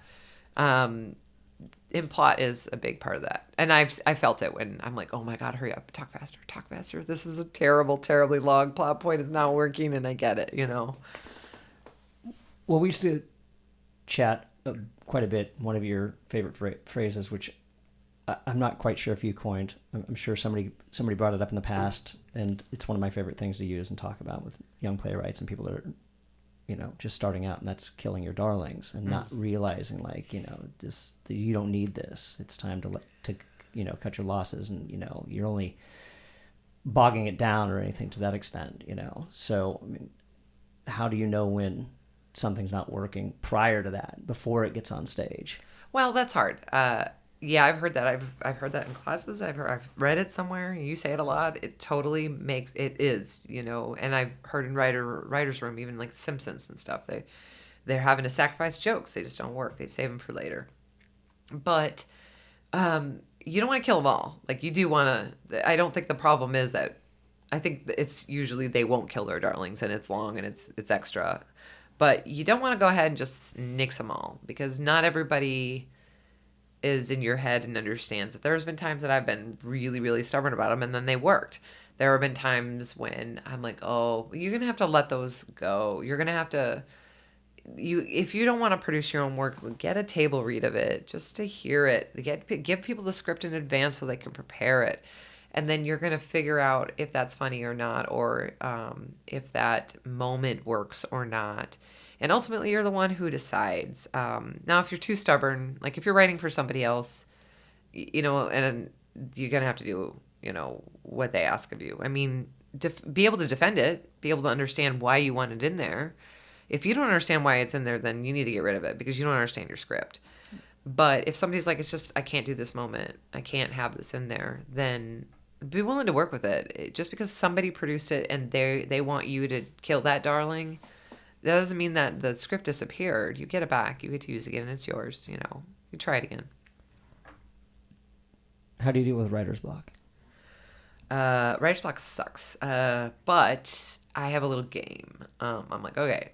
And plot is a big part of that. And I felt it when I'm like, oh my God, hurry up, talk faster. This is a terribly long plot point. It's not working, and I get it, Well, we used to chat quite a bit. One of your favorite phrases, which I'm not quite sure if you coined. I'm sure somebody brought it up in the past, and it's one of my favorite things to use and talk about with young playwrights and people that are, just starting out, and that's killing your darlings and not realizing, like, you don't need this. It's time to cut your losses, and you're only bogging it down or anything to that extent. So I mean, how do you know when something's not working prior to that, before it gets on stage? Well, that's hard. Yeah, I've heard that. I've heard that in classes. I've read it somewhere. You say it a lot. It totally it is, and I've heard in writer's room, even like Simpsons and stuff. They're having to sacrifice jokes. They just don't work. They save them for later. But you don't want to kill them all. Like, you do want to. I don't think the problem is that. I think it's usually they won't kill their darlings, and it's long and it's extra. But you don't want to go ahead and just nix them all, because not everybody is in your head and understands that. There's been times that I've been really, really stubborn about them, and then they worked. There have been times when I'm like, oh, you're going to have to let those go. You're going to have to, if you don't want to produce your own work, get a table read of it just to hear it. Give people the script in advance so they can prepare it. And then you're going to figure out if that's funny or not, or if that moment works or not. And ultimately, you're the one who decides. Now, if you're too stubborn, like if you're writing for somebody else, and you're going to have to do, what they ask of you. I mean, be able to defend it, be able to understand why you want it in there. If you don't understand why it's in there, then you need to get rid of it because you don't understand your script. But if somebody's like, it's just, I can't do this moment, I can't have this in there, then be willing to work with it. Just because somebody produced it and they want you to kill that darling, that doesn't mean that the script disappeared. You get it back. You get to use it again, and it's yours. You try it again. How do you deal with writer's block? Writer's block sucks. But I have a little game. I'm like, okay,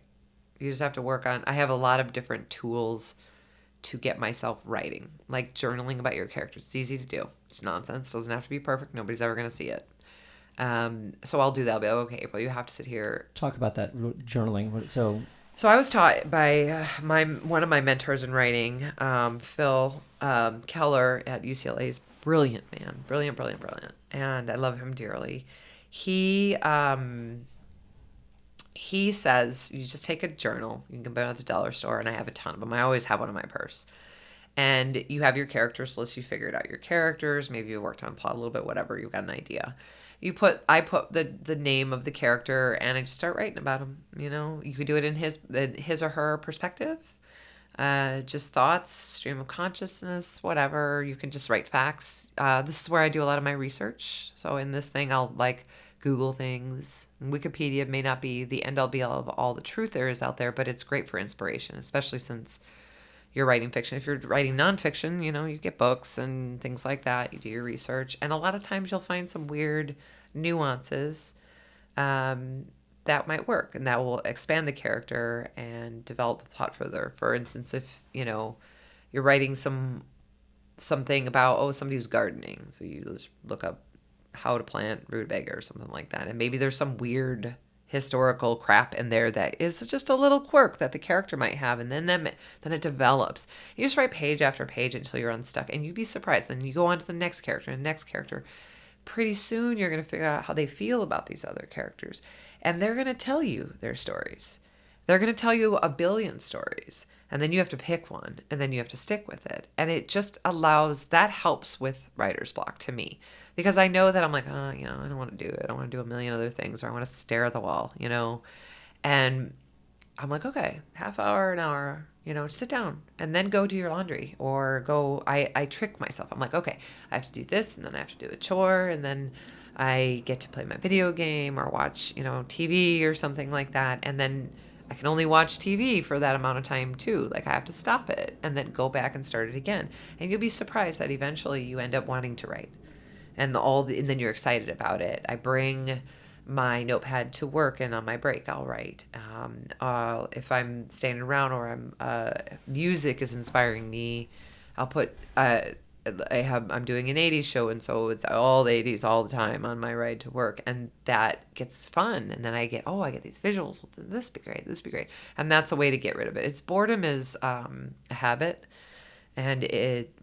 you just have to work on. I have a lot of different tools to get myself writing, like journaling about your characters. It's easy to do. It's nonsense. Doesn't have to be perfect. Nobody's ever going to see it. So I'll do that. I'll be like, okay, April, you have to sit here. Talk about that journaling. So I was taught by one of my mentors in writing, Phil Keller at UCLA. He's brilliant, man. Brilliant. And I love him dearly. He says you just take a journal. You can buy it at the dollar store, and I have a ton of them. I always have one in my purse. And you have your characters list. You figured out your characters. Maybe you worked on plot a little bit, whatever. You've got an idea. I put the name of the character, and I just start writing about him. You could do it in his or her perspective, just thoughts, stream of consciousness, whatever. You can just write facts. This is where I do a lot of my research. So in this thing, I'll Google things. Wikipedia may not be the end all be all of all the truth there is out there, but it's great for inspiration, especially since you're writing fiction. If you're writing nonfiction, you get books and things like that. You do your research. And a lot of times you'll find some weird nuances that might work, and that will expand the character and develop the plot further. For instance, if, you're writing something about, somebody who's gardening. So you just look up how to plant rutabaga or something like that. And maybe there's some weird historical crap in there that is just a little quirk that the character might have, and then it develops. You just write page after page until you're unstuck, and you'd be surprised. Then you go on to the next character and next character. Pretty soon you're going to figure out how they feel about these other characters, and they're going to tell you their stories. They're going to tell you a billion stories, and then you have to pick one, and then you have to stick with it. And it just that helps with writer's block to me. Because I know that I'm like, I don't want to do it. I don't want to do a million other things, or I want to stare at the wall, And I'm like, okay, half hour, an hour, sit down and then go do your laundry or go. I trick myself. I'm like, okay, I have to do this, and then I have to do a chore, and then I get to play my video game or watch, TV or something like that. And then I can only watch TV for that amount of time too. Like, I have to stop it and then go back and start it again. And you'll be surprised that eventually you end up wanting to write. And then you're excited about it. I bring my notepad to work, and on my break I'll write. If I'm standing around or music is inspiring me, I'll put. I'm doing an '80s show, and so it's all the '80s all the time on my ride to work, and that gets fun. And then I get these visuals. Well, this be great. This be great. And that's a way to get rid of it. Boredom is a habit. And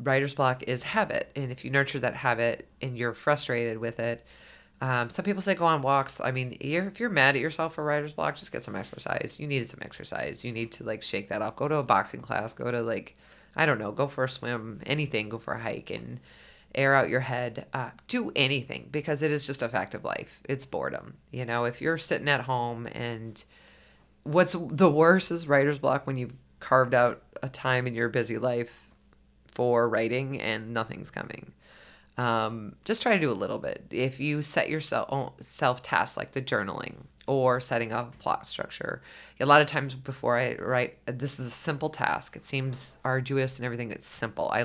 writer's block is habit. And if you nurture that habit and you're frustrated with it, some people say go on walks. I mean, if you're mad at yourself for writer's block, just get some exercise. You need some exercise. You need to shake that off. Go to a boxing class. Go to I don't know, go for a swim, anything. Go for a hike and air out your head. Do anything, because it is just a fact of life. It's boredom. If you're sitting at home, and what's the worst is writer's block when you've carved out a time in your busy life for writing and nothing's coming. Just try to do a little bit. If you set yourself self tasks like the journaling or setting up a plot structure, a lot of times before I write, this is a simple task. It seems arduous and everything. It's simple. I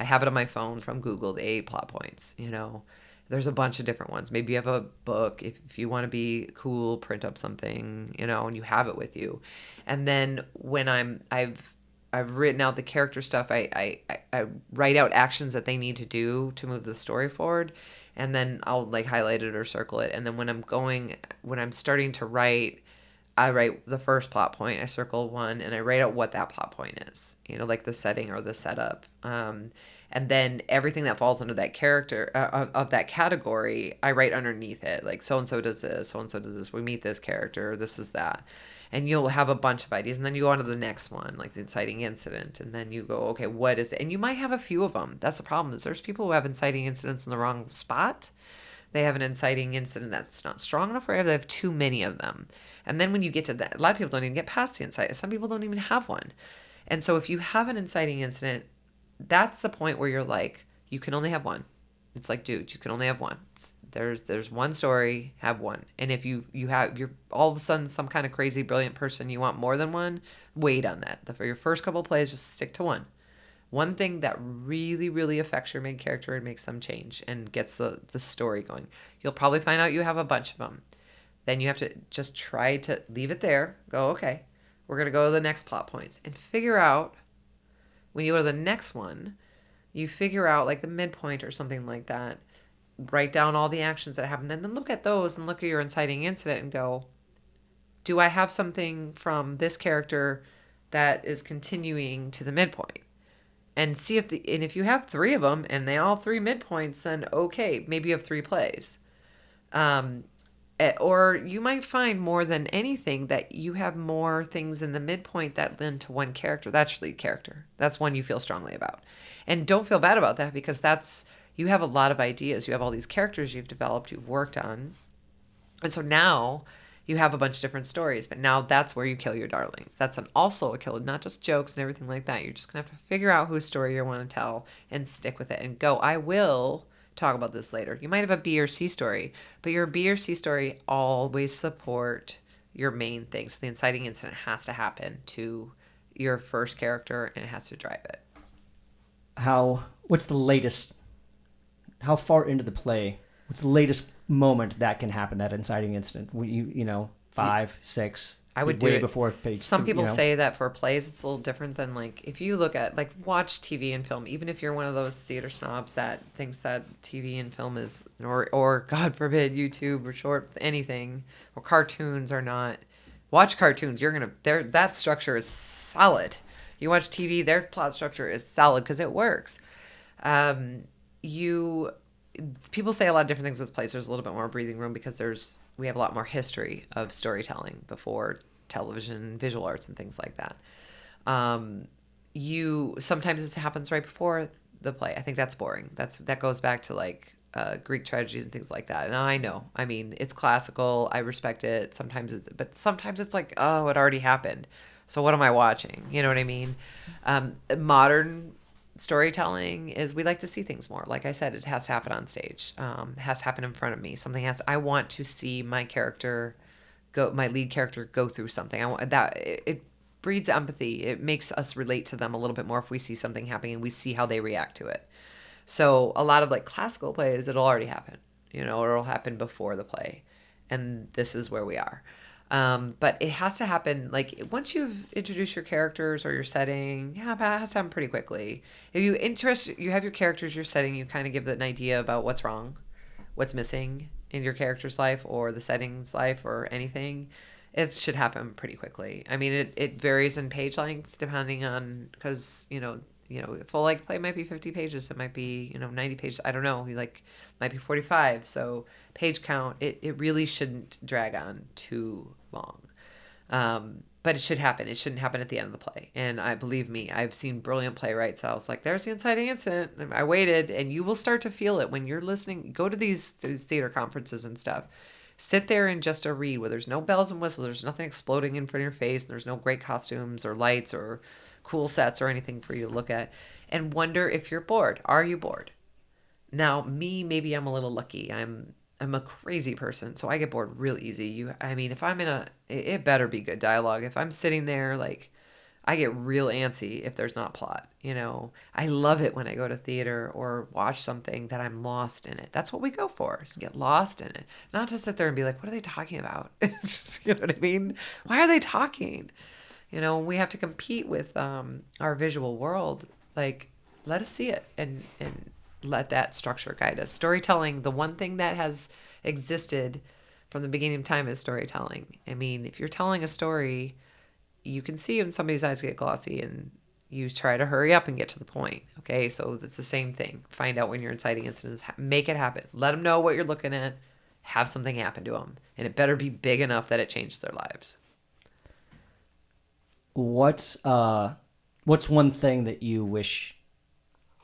have it on my phone from Google, the 8 plot points. There's a bunch of different ones. Maybe you have a book. If you want to be cool, print up something, and you have it with you. And then when I've written out the character stuff. I write out actions that they need to do to move the story forward, and then I'll like highlight it or circle it. And then when I'm starting to write, I write the first plot point. I circle one, and I write out what that plot point is. Like the setting or the setup. And then everything that falls under that character of that category, I write underneath it. Like so and so does this, so and so does this. We meet this character. This is that. And you'll have a bunch of ideas, and then you go on to the next one, like the inciting incident, and then you go, okay, what is it? And you might have a few of them. That's the problem, is there's people who have inciting incidents in the wrong spot. They have an inciting incident that's not strong enough, or they have too many of them. And then when you get to that, a lot of people don't even get past the inciting. Some people don't even have one. And so if you have an inciting incident, that's the point where you're like, you can only have one. It's like, dude, you can only have one. There's one story, have one. And if you're all of a sudden some kind of crazy brilliant person, you want more than one, wait on that. For your first couple of plays, just stick to one. One thing that really, really affects your main character and makes them change and gets the story going. You'll probably find out you have a bunch of them. Then you have to just try to leave it there. Go, okay, we're going to go to the next plot points and figure out, when you go to the next one, you figure out like the midpoint or something like that. Write down all the actions that happen, then look at those and look at your inciting incident and go, do I have something from this character that is continuing to the midpoint? And see if you have 3 of them and they all 3 midpoints, then okay, maybe you have 3 plays. Or you might find more than anything that you have more things in the midpoint that lend to one character. That's your lead character. That's one you feel strongly about. And don't feel bad about that, because you have a lot of ideas. You have all these characters you've developed, you've worked on. And so now you have a bunch of different stories, but now that's where you kill your darlings. That's also a killer, not just jokes and everything like that. You're just going to have to figure out whose story you want to tell and stick with it and go, I will talk about this later. You might have a B or C story, but your B or C story always support your main thing. So the inciting incident has to happen to your first character, and it has to drive it. What's the latest? How far into the play? What's the latest moment that can happen? That inciting incident? 5, 6. I would way do it before page. Some people say that for plays it's a little different than, like, if you look at, like, watch TV and film. Even if you're one of those theater snobs that thinks that TV and film is, or God forbid, YouTube or short anything or cartoons are not. Watch cartoons. That structure is solid. You watch TV, their plot structure is solid because it works. People say a lot of different things with plays. There's a little bit more breathing room because we have a lot more history of storytelling before television, visual arts, and things like that. Sometimes this happens right before the play. I think that's boring. That goes back to like Greek tragedies and things like that. And I know, I mean, it's classical. I respect it. But sometimes it's like, oh, it already happened. So what am I watching? You know what I mean? Modern storytelling is, we like to see things more. Like I said, it has to happen on stage. It has to happen in front of me. I want to see my lead character go through something. I want that. It breeds empathy. It makes us relate to them a little bit more if we see something happening and we see how they react to it. So a lot of like classical plays, it'll already happen, or it'll happen before the play. And this is where we are. But it has to happen, like, once you've introduced your characters or your setting, it has to happen pretty quickly. If you have your characters, your setting, you kind of give an idea about what's wrong, what's missing in your character's life or the setting's life or anything. It should happen pretty quickly. I mean, it varies in page length depending on, because, a full length play might be 50 pages. It might be, 90 pages. I don't know. Might be 45. So page count, it really shouldn't drag on too long. But it should happen. It shouldn't happen at the end of the play. And believe me, I've seen brilliant playwrights. I was like, there's the inciting incident. And I waited, and you will start to feel it when you're listening. Go to these theater conferences and stuff. Sit there and just read where there's no bells and whistles. There's nothing exploding in front of your face. There's no great costumes or lights or cool sets or anything for you to look at. And wonder if you're bored. Are you bored? Now, maybe I'm a little lucky. I'm a crazy person, so I get bored real easy. I mean, if I'm it better be good dialogue. If I'm sitting there, like, I get real antsy if there's not plot. I love it when I go to theater or watch something that I'm lost in it. That's what we go for, is to get lost in it. Not to sit there and be like, what are they talking about? You know what I mean? Why are they talking? We have to compete with our visual world. Like, let us see it and let that structure guide us. Storytelling, the one thing that has existed from the beginning of time, is storytelling. I mean, if you're telling a story, you can see when somebody's eyes get glossy and you try to hurry up and get to the point. Okay, so it's the same thing. Find out when your inciting incidents, make it happen. Let them know what you're looking at. Have something happen to them. And it better be big enough that it changed their lives. What's one thing that you wish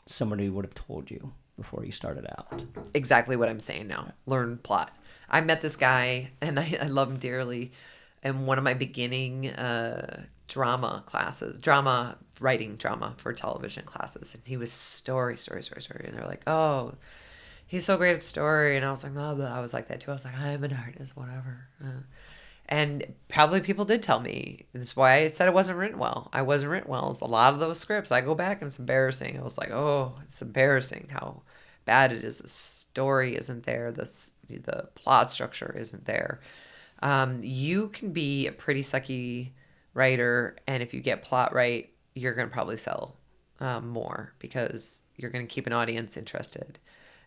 somebody would have told you before you started out? Exactly what I'm saying now. Learn plot. I met this guy, and I love him dearly. And one of my beginning drama writing drama for television classes. And he was story. And they're like, oh, he's so great at story. And I was like, oh, I was like that too. I was like, I'm an artist, whatever. And probably people did tell me. That's why I said it wasn't written well. I wasn't written well. It's a lot of those scripts. I go back and it's embarrassing. I was like, oh, it's embarrassing how bad it is. The story isn't there. The plot structure isn't there. You can be a pretty sucky writer, and if you get plot right, you're going to probably sell more, because you're going to keep an audience interested.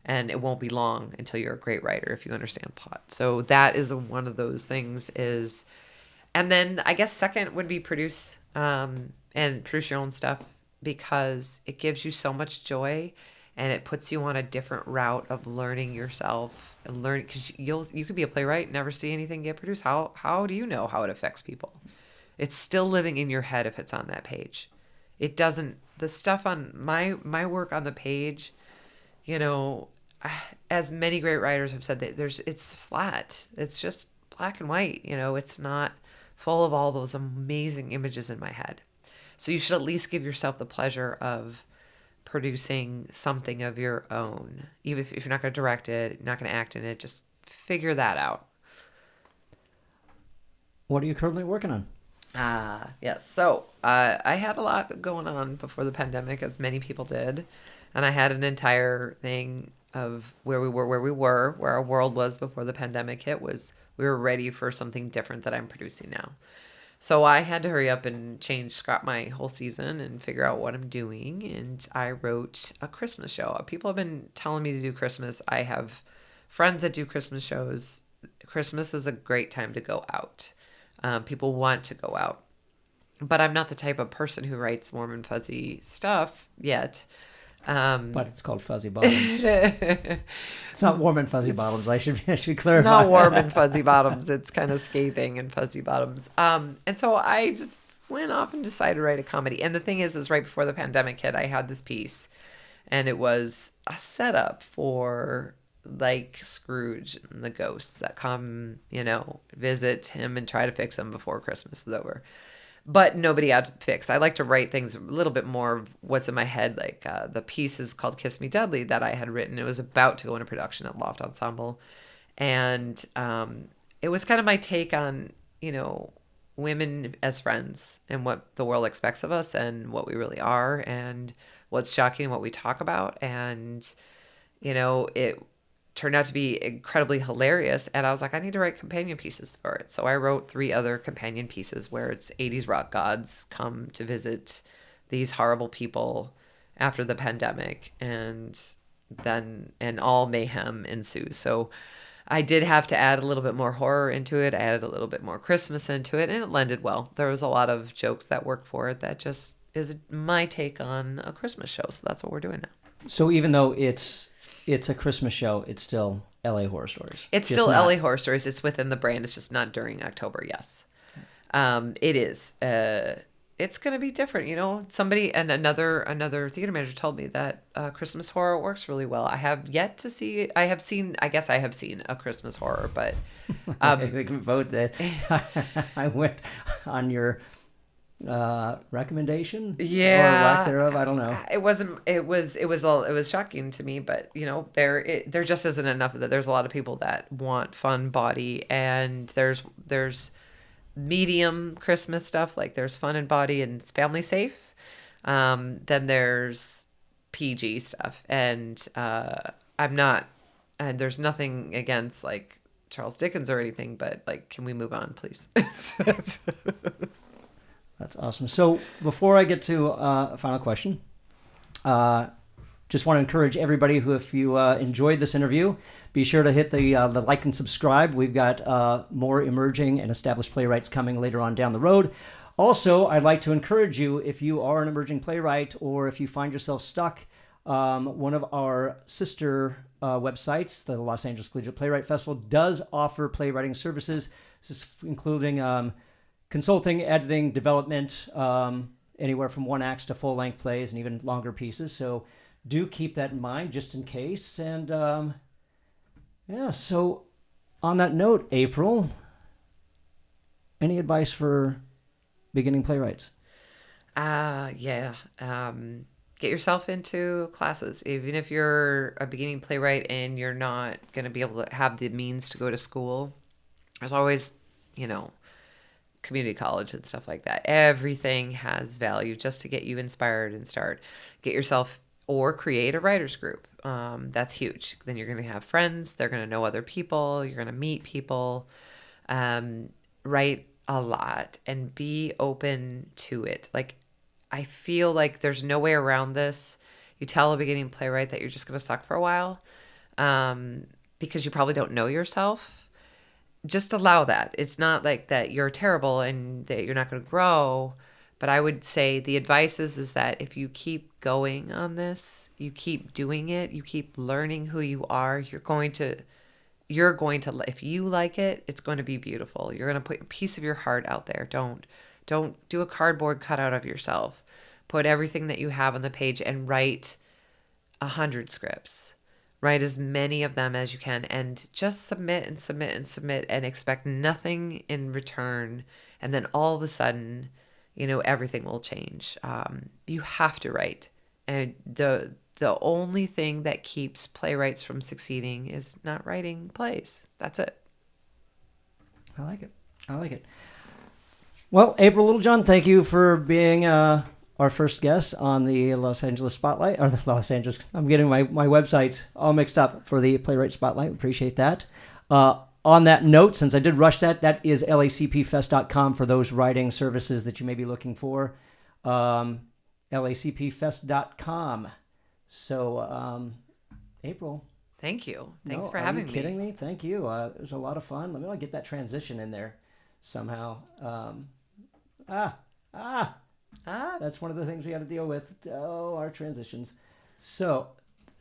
And it won't be long until you're a great writer if you understand plot. So that is one of those things. And then I guess second would be produce your own stuff, because it gives you so much joy, and it puts you on a different route of learning yourself and learning, because you could be a playwright and never see anything get produced. How do you know how it affects people? It's still living in your head if it's on that page. It doesn't. The stuff on my work on the page, as many great writers have said, that it's flat. It's just black and white. It's not full of all those amazing images in my head. So you should at least give yourself the pleasure of producing something of your own. Even if you're not going to direct it, you're not going to act in it, just figure that out. What are you currently working on? Yes. So I had a lot going on before the pandemic, as many people did. And I had an entire thing of where our world was before the pandemic hit. Was we were ready for something different that I'm producing now. So I had to hurry up and scrap my whole season and figure out what I'm doing. And I wrote a Christmas show. People have been telling me to do Christmas. I have friends that do Christmas shows. Christmas is a great time to go out. People want to go out. But I'm not the type of person who writes warm and fuzzy stuff yet. But it's called Fuzzy Bottoms. It's not warm and fuzzy bottoms. I should clarify. It's not warm and fuzzy bottoms. It's kind of scathing and fuzzy bottoms. And so I just went off and decided to write a comedy. And the thing is right before the pandemic hit, I had this piece, and it was a setup for like Scrooge and the ghosts that come, visit him and try to fix him before Christmas is over. But nobody had to fix. I like to write things a little bit more of what's in my head. Like the piece is called Kiss Me Deadly that I had written. It was about to go into production at Loft Ensemble. And it was kind of my take on, women as friends and what the world expects of us and what we really are and what's shocking and what we talk about. And, it turned out to be incredibly hilarious. And I was like, I need to write companion pieces for it. So I wrote 3 other companion pieces where it's 80s rock gods come to visit these horrible people after the pandemic, and all mayhem ensues. So I did have to add a little bit more horror into it. I added a little bit more Christmas into it, and it blended well. There was a lot of jokes that work for it that just is my take on a Christmas show. So that's what we're doing now. So even though it's a Christmas show, it's still LA Horror Stories. It's still LA Horror Stories. It's within the brand. It's just not during October. Yes. It is. It's going to be different. Somebody and another theater manager told me that Christmas horror works really well. I have yet to see. I guess I have seen a Christmas horror, but I think we both did. I went on your recommendation, Yeah, or lack thereof. I don't know. it wasn't. It was shocking to me, but there just isn't enough of that. There's a lot of people that want fun body, and there's medium Christmas stuff, like there's fun and body and it's family safe. Then there's PG stuff, and I'm not. And there's nothing against like Charles Dickens or anything, but like, can we move on, please? That's awesome. So before I get to a final question, just want to encourage everybody who, if you enjoyed this interview, be sure to hit the like and subscribe. We've got more emerging and established playwrights coming later on down the road. Also, I'd like to encourage you, if you are an emerging playwright or if you find yourself stuck, one of our sister websites, the Los Angeles Collegiate Playwright Festival, does offer playwriting services, including consulting, editing, development, anywhere from one acts to full-length plays and even longer pieces. So do keep that in mind just in case. And so on that note, April, any advice for beginning playwrights? Yeah. Get yourself into classes. Even if you're a beginning playwright and you're not going to be able to have the means to go to school, there's always, community college and stuff like that. Everything has value just to get you inspired and start. Get yourself or create a writer's group. That's huge. Then you're going to have friends. They're going to know other people. You're going to meet people. Write a lot and be open to it. Like, I feel like there's no way around this. You tell a beginning playwright that you're just going to suck for a while because you probably don't know yourself. Just allow that. It's not like that you're terrible and that you're not going to grow. But I would say the advice is that if you keep going on this, you keep doing it, you keep learning who you are, you're going to, if you like it, it's going to be beautiful. You're going to put a piece of your heart out there. Don't do a cardboard cutout of yourself. Put everything that you have on the page and write 100 scripts. Write as many of them as you can and just submit and submit and submit and expect nothing in return. And then all of a sudden, everything will change. You have to write. And the only thing that keeps playwrights from succeeding is not writing plays. That's it. I like it. Well, April Littlejohn, thank you for being our first guest on the Los Angeles Spotlight, or the Los Angeles, I'm getting my websites all mixed up for the Playwright Spotlight. Appreciate that. On that note, since I did rush that is lacpfest.com for those writing services that you may be looking for. lacpfest.com. So, April. Thank you. Thanks for having me. Are you kidding me? Thank you. It was a lot of fun. Let me get that transition in there somehow. That's one of the things we got to deal with. Oh, our transitions. So,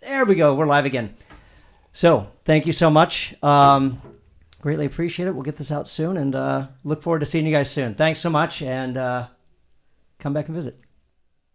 there we go. We're live again. So, thank you so much. Greatly appreciate it. We'll get this out soon and look forward to seeing you guys soon. Thanks so much, and come back and visit.